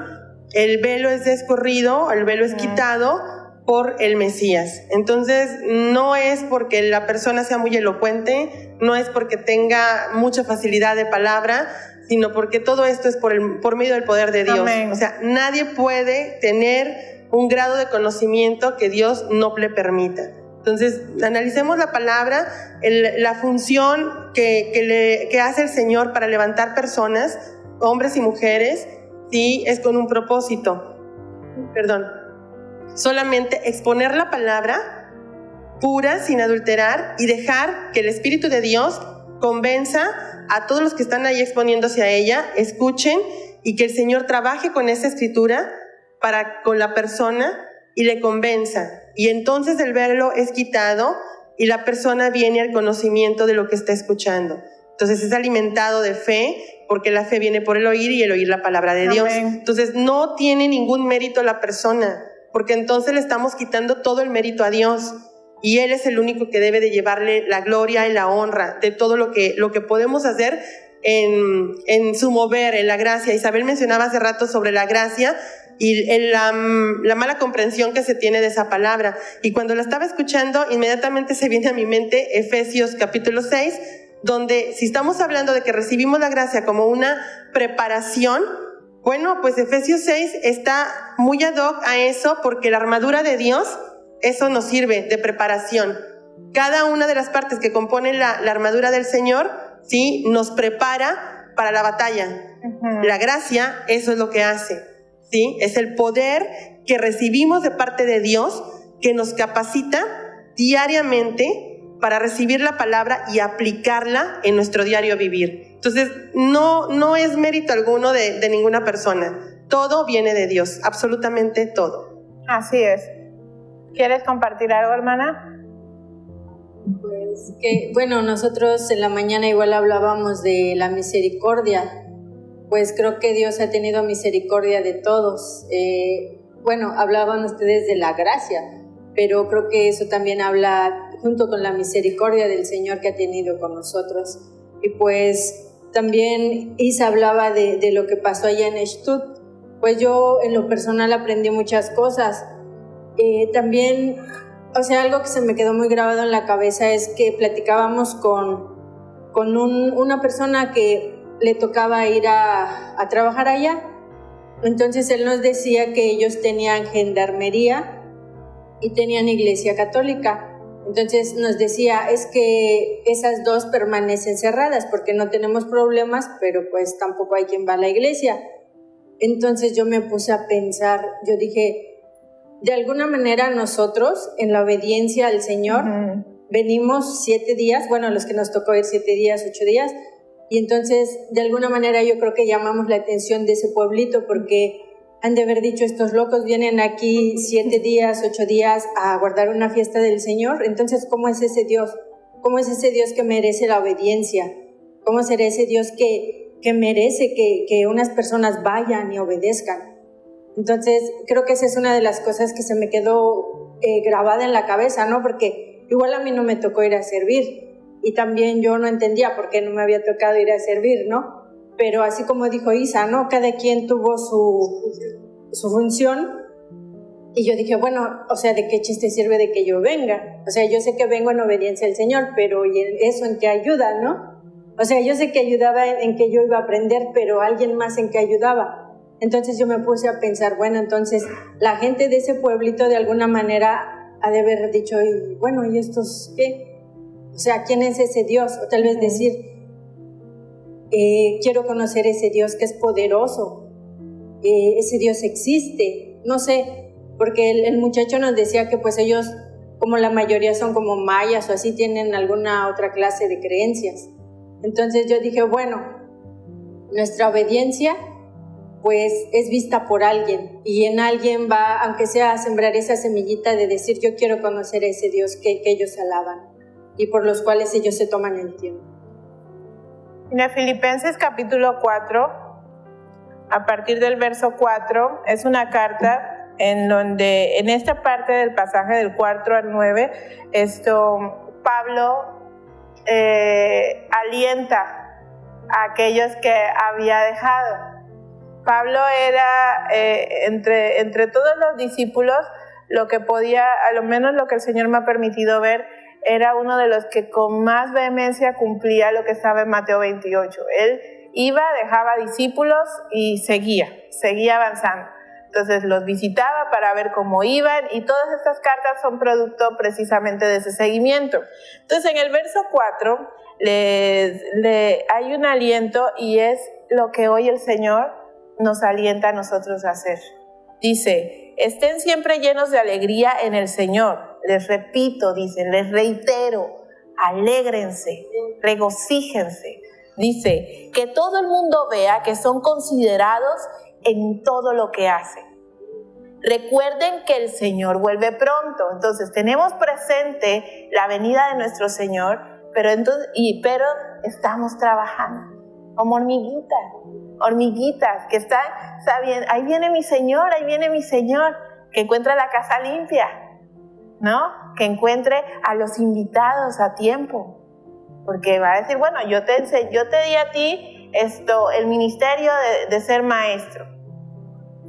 el velo es descorrido, el velo es quitado por el Mesías. Entonces, no es porque la persona sea muy elocuente, no es porque tenga mucha facilidad de palabra, sino porque todo esto es por medio del poder de Dios. Amén. O sea, nadie puede tener un grado de conocimiento que Dios no le permita. Entonces, analicemos la palabra, la función que hace el Señor para levantar personas, hombres y mujeres, sí, es con un propósito. Solamente exponer la palabra pura, sin adulterar, y dejar que el Espíritu de Dios convenza a todos los que están ahí exponiéndose a ella, escuchen, y que el Señor trabaje con esa escritura con la persona y le convenza. Y entonces el velo es quitado y la persona viene al conocimiento de lo que está escuchando. Entonces es alimentado de fe, porque la fe viene por el oír y el oír la palabra de Dios. Entonces no tiene ningún mérito la persona, porque entonces le estamos quitando todo el mérito a Dios. Y Él es el único que debe de llevarle la gloria y la honra de todo lo que podemos hacer en su mover, en la gracia. Isabel mencionaba hace rato sobre la gracia y la mala comprensión que se tiene de esa palabra. Y cuando la estaba escuchando, inmediatamente se viene a mi mente Efesios capítulo 6, donde si estamos hablando de que recibimos la gracia como una preparación, bueno, pues Efesios 6 está muy ad hoc a eso, porque la armadura de Dios, eso nos sirve de preparación. Cada una de las partes que componen la armadura del Señor, ¿sí?, nos prepara para la batalla. La gracia, eso es lo que hace, ¿sí? Es el poder que recibimos de parte de Dios, que nos capacita diariamente para recibir la palabra y aplicarla en nuestro diario vivir. Entonces, no es mérito alguno de ninguna persona. Todo viene de Dios, absolutamente todo. Así es. ¿Quieres compartir algo, hermana? Pues que, bueno, nosotros en la mañana igual hablábamos de la misericordia. Pues creo que Dios ha tenido misericordia de todos. Bueno, hablaban ustedes de la gracia, pero creo que eso también habla junto con la misericordia del Señor que ha tenido con nosotros. Y pues también Isa hablaba de lo que pasó allá en Eshtut. Pues yo en lo personal aprendí muchas cosas. También, o sea, algo que se me quedó muy grabado en la cabeza es que platicábamos con una persona que le tocaba ir a trabajar allá. Entonces él nos decía que ellos tenían gendarmería y tenían iglesia católica. Entonces nos decía, es que esas dos permanecen cerradas porque no tenemos problemas, pero pues tampoco hay quien va a la iglesia. Entonces yo me puse a pensar, yo dije, de alguna manera nosotros en la obediencia al Señor venimos 7 días, bueno, los que nos tocó ir 7 días, 8 días, y entonces de alguna manera yo creo que llamamos la atención de ese pueblito porque han de haber dicho, estos locos vienen aquí 7 días, 8 días a guardar una fiesta del Señor. Entonces, ¿cómo es ese Dios? ¿Cómo es ese Dios que merece la obediencia? ¿Cómo será ese Dios que merece que unas personas vayan y obedezcan? Entonces, creo que esa es una de las cosas que se me quedó grabada en la cabeza, ¿no? Porque igual a mí no me tocó ir a servir y también yo no entendía por qué no me había tocado ir a servir, ¿no? Pero así como dijo Isa, ¿no? Cada quien tuvo su función. Y yo dije, bueno, o sea, ¿de qué chiste sirve de que yo venga? O sea, yo sé que vengo en obediencia al Señor, pero ¿y eso en qué ayuda, no? O sea, yo sé que ayudaba en que yo iba a aprender, pero alguien más en qué ayudaba. Entonces yo me puse a pensar, bueno, entonces la gente de ese pueblito de alguna manera ha de haber dicho, y bueno, ¿y estos qué? O sea, ¿quién es ese Dios? O tal vez decir, quiero conocer ese Dios que es poderoso, ese Dios existe, no sé, porque el muchacho nos decía que pues ellos, como la mayoría son como mayas o así, tienen alguna otra clase de creencias. Entonces yo dije, bueno, nuestra obediencia pues es vista por alguien y en alguien va, aunque sea a sembrar esa semillita de decir yo quiero conocer a ese Dios que ellos alaban y por los cuales ellos se toman el tiempo. En Filipenses capítulo 4, a partir del verso 4, es una carta en donde, en esta parte del pasaje del 4 al 9, Pablo alienta a aquellos que había dejado. Pablo era, entre todos los discípulos, lo que podía, a lo menos lo que el Señor me ha permitido ver, era uno de los que con más vehemencia cumplía lo que estaba en Mateo 28. Él iba, dejaba discípulos y seguía avanzando. Entonces los visitaba para ver cómo iban y todas estas cartas son producto precisamente de ese seguimiento. Entonces en el verso 4 hay un aliento y es lo que hoy el Señor nos alienta a nosotros a hacer. Dice, estén siempre llenos de alegría en el Señor. Les repito, dice, les reitero, alégrense, regocíjense. Dice, que todo el mundo vea que son considerados en todo lo que hacen. recuerden que el Señor vuelve pronto. Entonces tenemos presente la venida de nuestro Señor, pero estamos trabajando como hormiguitas que están sabiendo, ahí viene mi Señor, que encuentre la casa limpia, ¿no? Que encuentre a los invitados a tiempo. Porque va a decir, bueno, yo te di a ti el ministerio de ser maestro.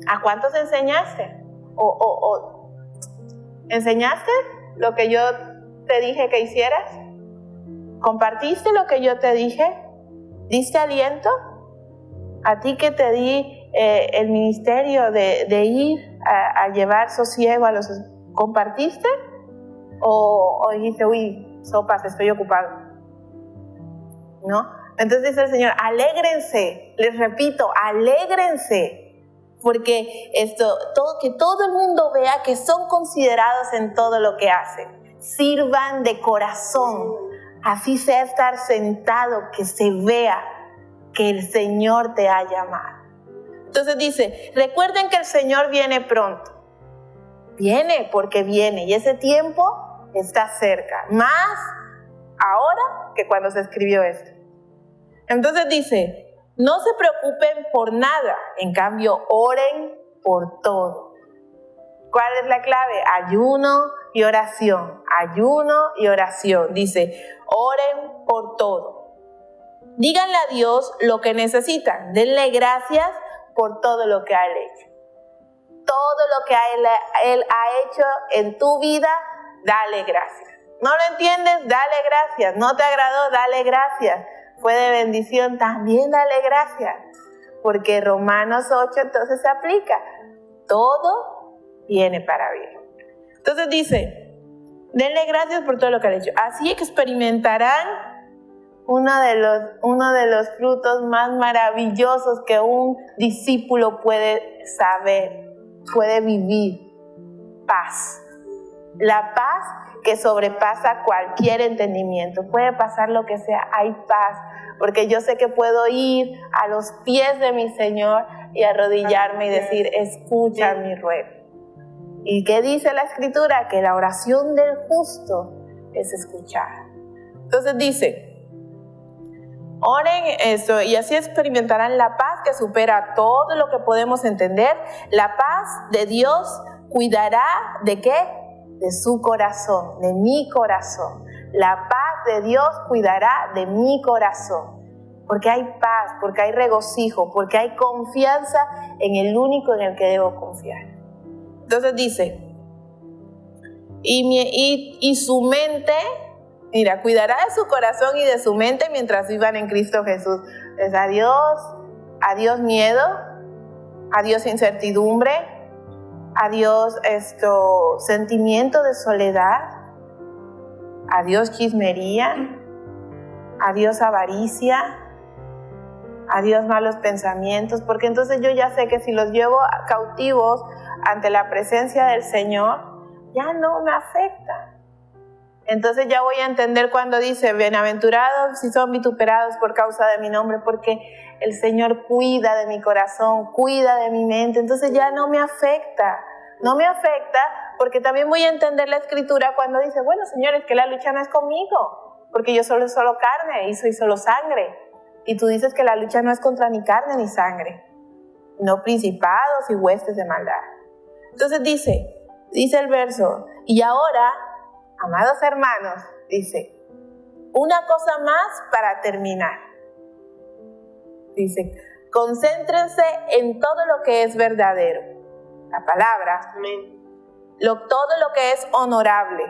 ¿A cuántos enseñaste? ¿Enseñaste lo que yo te dije que hicieras? ¿Compartiste lo que yo te dije? ¿Diste aliento? ¿A ti que te di el ministerio de ir a llevar sosiego a los... ¿Compartiste? ¿O dijiste, uy, sopas, estoy ocupado? ¿No? Entonces dice el Señor, alégrense, les repito, alégrense, porque que todo el mundo vea que son considerados en todo lo que hacen. Sirvan de corazón, así sea estar sentado, que se vea que el Señor te ha llamado. Entonces dice, recuerden que el Señor viene pronto. Viene porque viene, y ese tiempo está cerca, más ahora que cuando se escribió esto. Entonces dice, no se preocupen por nada, en cambio oren por todo. ¿Cuál es la clave? Ayuno y oración, ayuno y oración. Dice, oren por todo. Díganle a Dios lo que necesitan, denle gracias por todo lo que ha hecho. Todo lo que Él ha hecho en tu vida, dale gracias. ¿No lo entiendes? Dale gracias. ¿No te agradó? Dale gracias. ¿Fue de bendición? También dale gracias. Porque Romanos 8 entonces se aplica. Todo viene para bien. Entonces dice, denle gracias por todo lo que han hecho. Así experimentarán uno de los frutos más maravillosos que un discípulo puede saber, puede vivir. Paz. La paz que sobrepasa cualquier entendimiento. Puede pasar lo que sea, hay paz, porque yo sé que puedo ir a los pies de mi Señor y arrodillarme y decir, escucha mi ruego. ¿Y qué dice la Escritura? Que la oración del justo es escuchada. Entonces dice, oren eso y así experimentarán la paz que supera todo lo que podemos entender. La paz de Dios cuidará ¿de qué? De su corazón, de mi corazón. La paz de Dios cuidará de mi corazón. Porque hay paz, porque hay regocijo, porque hay confianza en el único en el que debo confiar. Entonces dice, y su mente, mira, cuidará de su corazón y de su mente mientras vivan en Cristo Jesús. Pues adiós miedo, adiós incertidumbre, adiós sentimiento de soledad, adiós chismería, adiós avaricia, adiós malos pensamientos, porque entonces yo ya sé que si los llevo cautivos ante la presencia del Señor, ya no me afecta. Entonces ya voy a entender cuando dice, bienaventurados si son vituperados por causa de mi nombre, porque el Señor cuida de mi corazón, cuida de mi mente, entonces ya no me afecta. No me afecta porque también voy a entender la Escritura cuando dice, bueno, señores, que la lucha no es conmigo, porque yo soy solo carne y soy solo sangre. Y tú dices que la lucha no es contra ni carne ni sangre, no principados y huestes de maldad. Entonces dice el verso, y ahora, amados hermanos, dice, una cosa más para terminar. Dice, concéntrense en todo lo que es verdadero. La palabra. Amén. Todo lo que es honorable.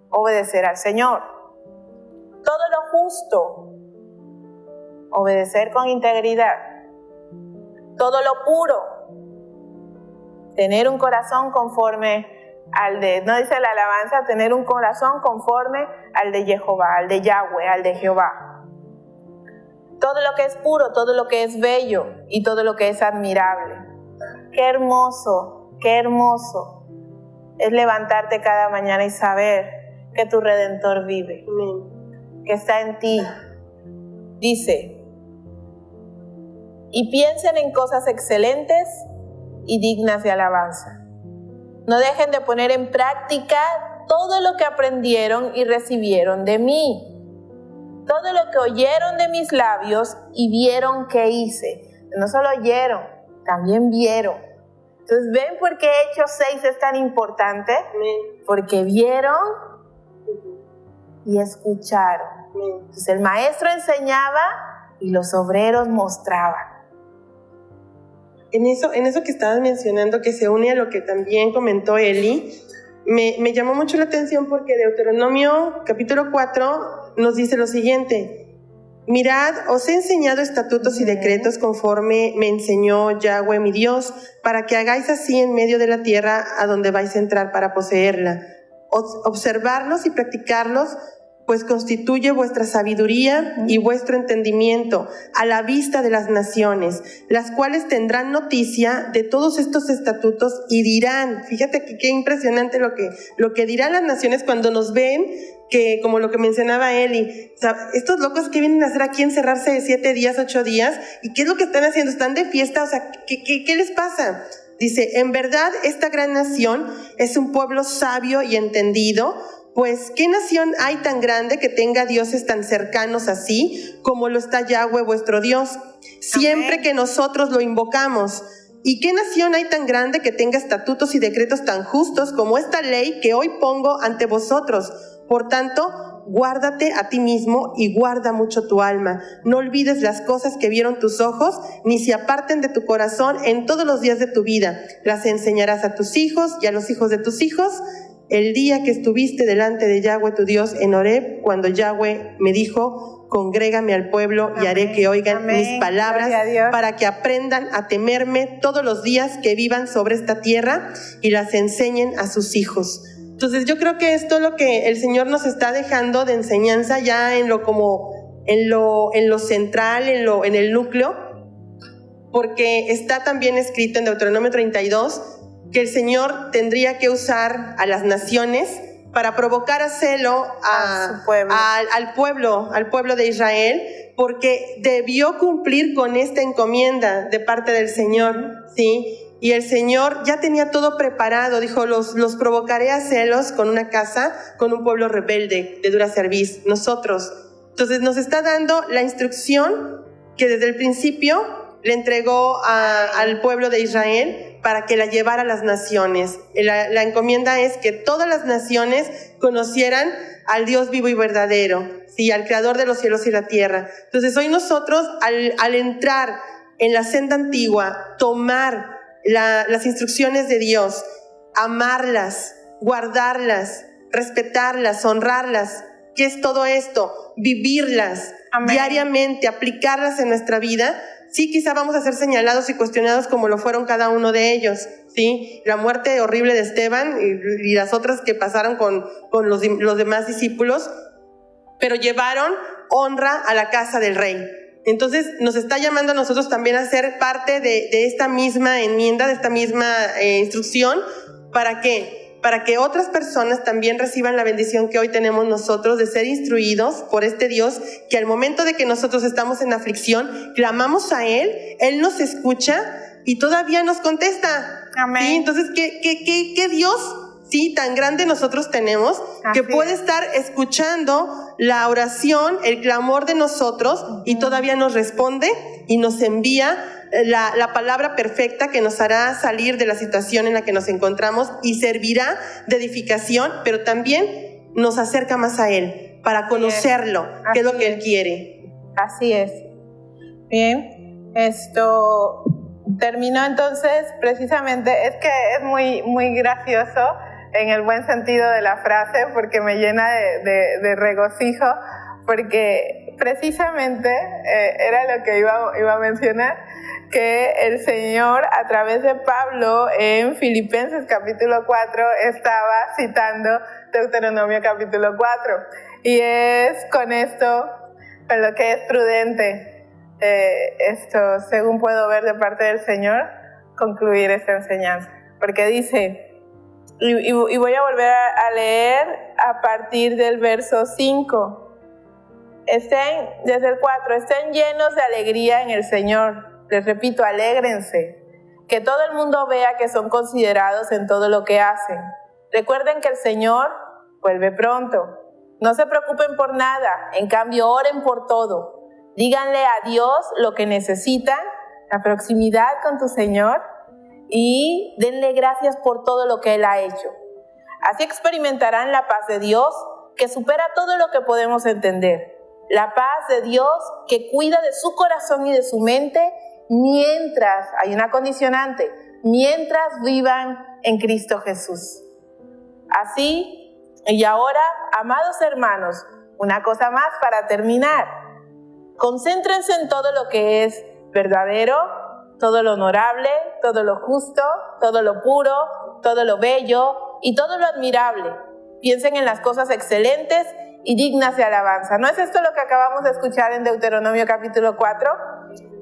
Obedecer al Señor. Todo lo justo. Obedecer con integridad. Todo lo puro. Tener un corazón conforme al de, no dice la alabanza, tener un corazón conforme al de Jehová, al de Yahweh, al de Jehová. Todo lo que es puro, todo lo que es bello y todo lo que es admirable. Qué hermoso es levantarte cada mañana y saber que tu Redentor vive, que está en ti. Dice, y piensen en cosas excelentes y dignas de alabanza. No dejen de poner en práctica todo lo que aprendieron y recibieron de mí, todo lo que oyeron de mis labios y vieron que hice. No solo oyeron, también vieron. Entonces, ¿ven por qué Hechos 6 es tan importante? Porque vieron y escucharon. Entonces, el maestro enseñaba y los obreros mostraban. En eso que estabas mencionando, que se une a lo que también comentó Eli, me llamó mucho la atención porque Deuteronomio capítulo 4 nos dice lo siguiente: mirad, os he enseñado estatutos y decretos conforme me enseñó Yahweh mi Dios, para que hagáis así en medio de la tierra a donde vais a entrar para poseerla. Observarlos y practicarlos, pues constituye vuestra sabiduría y vuestro entendimiento a la vista de las naciones, las cuales tendrán noticia de todos estos estatutos y dirán, fíjate que qué impresionante lo que dirán las naciones cuando nos ven, que como lo que mencionaba Eli, o sea, estos locos que vienen a hacer aquí, encerrarse de 7 días, 8 días, ¿y qué es lo que están haciendo? ¿Están de fiesta? O sea, ¿qué les pasa? Dice, en verdad esta gran nación es un pueblo sabio y entendido. Pues, ¿qué nación hay tan grande que tenga dioses tan cercanos así como lo está Yahweh vuestro Dios, siempre Amén. Que nosotros lo invocamos? ¿Y qué nación hay tan grande que tenga estatutos y decretos tan justos como esta ley que hoy pongo ante vosotros? Por tanto, guárdate a ti mismo y guarda mucho tu alma. No olvides las cosas que vieron tus ojos, ni se aparten de tu corazón en todos los días de tu vida. Las enseñarás a tus hijos y a los hijos de tus hijos, el día que estuviste delante de Yahweh tu Dios en Horeb, cuando Yahweh me dijo, congrégame al pueblo y haré que oigan mis palabras para que aprendan a temerme todos los días que vivan sobre esta tierra y las enseñen a sus hijos. Entonces yo creo que esto es lo que el Señor nos está dejando de enseñanza ya en lo central, en el núcleo, porque está también escrito en Deuteronomio 32 que el Señor tendría que usar a las naciones para provocar a celo al pueblo de Israel, porque debió cumplir con esta encomienda de parte del Señor, ¿sí? Y el Señor ya tenía todo preparado, dijo, los provocaré a celos con una casa, con un pueblo rebelde, de dura cerviz, nosotros. Entonces nos está dando la instrucción que desde el principio le entregó al pueblo de Israel para que la llevara a las naciones. La encomienda es que todas las naciones conocieran al Dios vivo y verdadero, ¿sí? Al Creador de los cielos y la tierra. Entonces hoy nosotros, al entrar en la senda antigua, tomar las instrucciones de Dios, amarlas, guardarlas, respetarlas, honrarlas, ¿qué es todo esto? Vivirlas Amén. Diariamente, aplicarlas en nuestra vida. Sí, quizá vamos a ser señalados y cuestionados como lo fueron cada uno de ellos, ¿sí? La muerte horrible de Esteban y las otras que pasaron con los demás discípulos, pero llevaron honra a la casa del rey. Entonces nos está llamando a nosotros también a ser parte de esta misma enmienda, de esta misma instrucción. ¿Para qué? Para que otras personas también reciban la bendición que hoy tenemos nosotros de ser instruidos por este Dios, que al momento de que nosotros estamos en aflicción, clamamos a Él, Él nos escucha y todavía nos contesta. Amén. ¿Sí? Entonces, ¿qué Dios, sí, tan grande nosotros tenemos, que puede estar escuchando la oración, el clamor de nosotros y todavía nos responde y nos envía la palabra perfecta que nos hará salir de la situación en la que nos encontramos y servirá de edificación, pero también nos acerca más a Él para conocerlo, que es lo que Él quiere. Así es. Bien, esto terminó entonces precisamente, es que es muy gracioso en el buen sentido de la frase, porque me llena de regocijo, porque precisamente era lo que iba a mencionar, que el Señor a través de Pablo en Filipenses capítulo 4 estaba citando Deuteronomio capítulo 4, y es con esto con lo que es prudente esto, según puedo ver de parte del Señor, concluir esta enseñanza, porque dice, y voy a volver a leer a partir del verso 5, desde el 4, estén llenos de alegría en el Señor. Les repito, alégrense. que todo el mundo vea que son considerados en todo lo que hacen. Recuerden que el Señor vuelve pronto. No se preocupen por nada, en cambio oren por todo. Díganle a Dios lo que necesitan, la proximidad con tu Señor, y denle gracias por todo lo que Él ha hecho. Así experimentarán la paz de Dios que supera todo lo que podemos entender. La paz de Dios que cuida de su corazón y de su mente mientras, hay una condicionante, mientras vivan en Cristo Jesús. Así, y ahora, amados hermanos, una cosa más para terminar. Concéntrense en todo lo que es verdadero, todo lo honorable, todo lo justo, todo lo puro, todo lo bello y todo lo admirable. Piensen en las cosas excelentes y dignas de alabanza. ¿No es esto lo que acabamos de escuchar en Deuteronomio capítulo 4?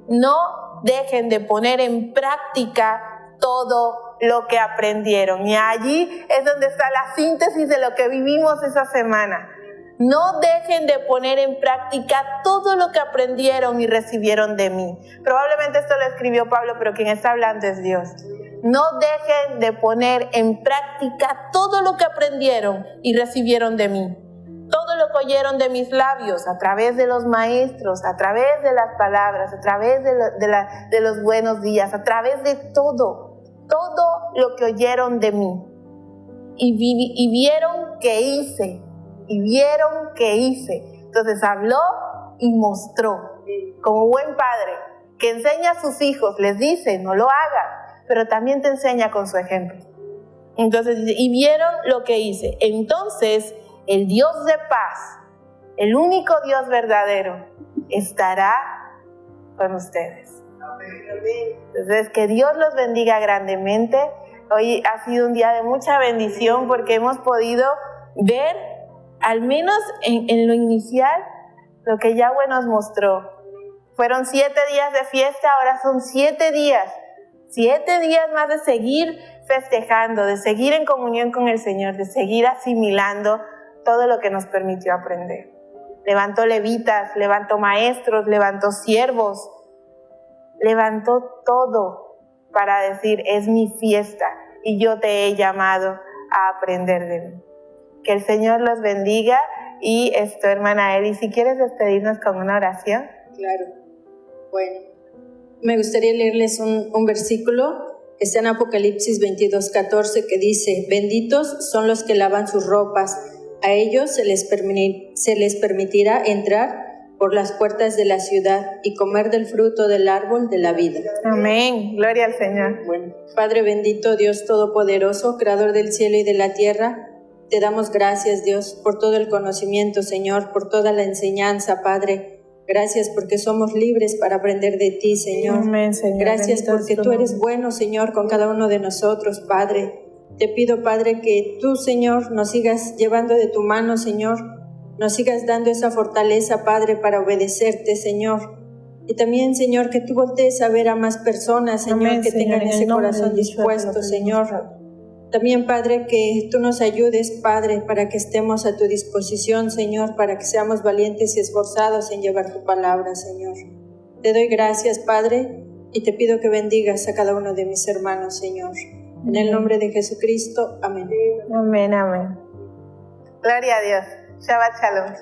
No dejen de poner en práctica todo lo que aprendieron. Y allí es donde está la síntesis de lo que vivimos esa semana. No dejen de poner en práctica todo lo que aprendieron y recibieron de mí. Probablemente esto lo escribió Pablo, pero quien está hablando es Dios. No dejen de poner en práctica todo lo que aprendieron y recibieron de mí. Todo lo que oyeron de mis labios, a través de los maestros, a través de las palabras, a través de los buenos días, a través de todo lo que oyeron de mí. Y vieron que hice. Y vieron que hice. Entonces habló y mostró. Como buen padre que enseña a sus hijos, les dice, no lo hagas, pero también te enseña con su ejemplo. Entonces dice, y vieron lo que hice. Entonces el Dios de paz, el único Dios verdadero, estará con ustedes. Entonces que Dios los bendiga grandemente. Hoy ha sido un día de mucha bendición porque hemos podido ver, al menos en lo inicial, lo que Yahweh nos mostró. Fueron 7 días de fiesta, ahora son 7 días. 7 días más de seguir festejando, de seguir en comunión con el Señor, de seguir asimilando todo lo que nos permitió aprender. Levantó levitas, levantó maestros, levantó siervos, levantó todo para decir, es mi fiesta y yo te he llamado a aprender de mí. Que el Señor los bendiga y hermana Eli, si quieres despedirnos con una oración. Claro. Bueno, me gustaría leerles un versículo que está en Apocalipsis 22:14 que dice, benditos son los que lavan sus ropas, a ellos se les permitirá entrar por las puertas de la ciudad y comer del fruto del árbol de la vida. Amén, gloria al Señor. Bueno, Padre bendito, Dios todopoderoso, creador del cielo y de la tierra, te damos gracias, Dios, por todo el conocimiento, Señor, por toda la enseñanza, Padre. Gracias porque somos libres para aprender de ti, Señor. Amén, Señor. Gracias porque tú eres bueno, Señor, con cada uno de nosotros, Padre. Te pido, Padre, que tú, Señor, nos sigas llevando de tu mano, Señor. Nos sigas dando esa fortaleza, Padre, para obedecerte, Señor. Y también, Señor, que tú voltees a ver a más personas, Señor, Amén, que Señor, tengan ese corazón dispuesto, Señor. También, Padre, que tú nos ayudes, Padre, para que estemos a tu disposición, Señor, para que seamos valientes y esforzados en llevar tu palabra, Señor. Te doy gracias, Padre, y te pido que bendigas a cada uno de mis hermanos, Señor. En el nombre de Jesucristo, amén. Amén, amén. Gloria a Dios. Shabbat Shalom.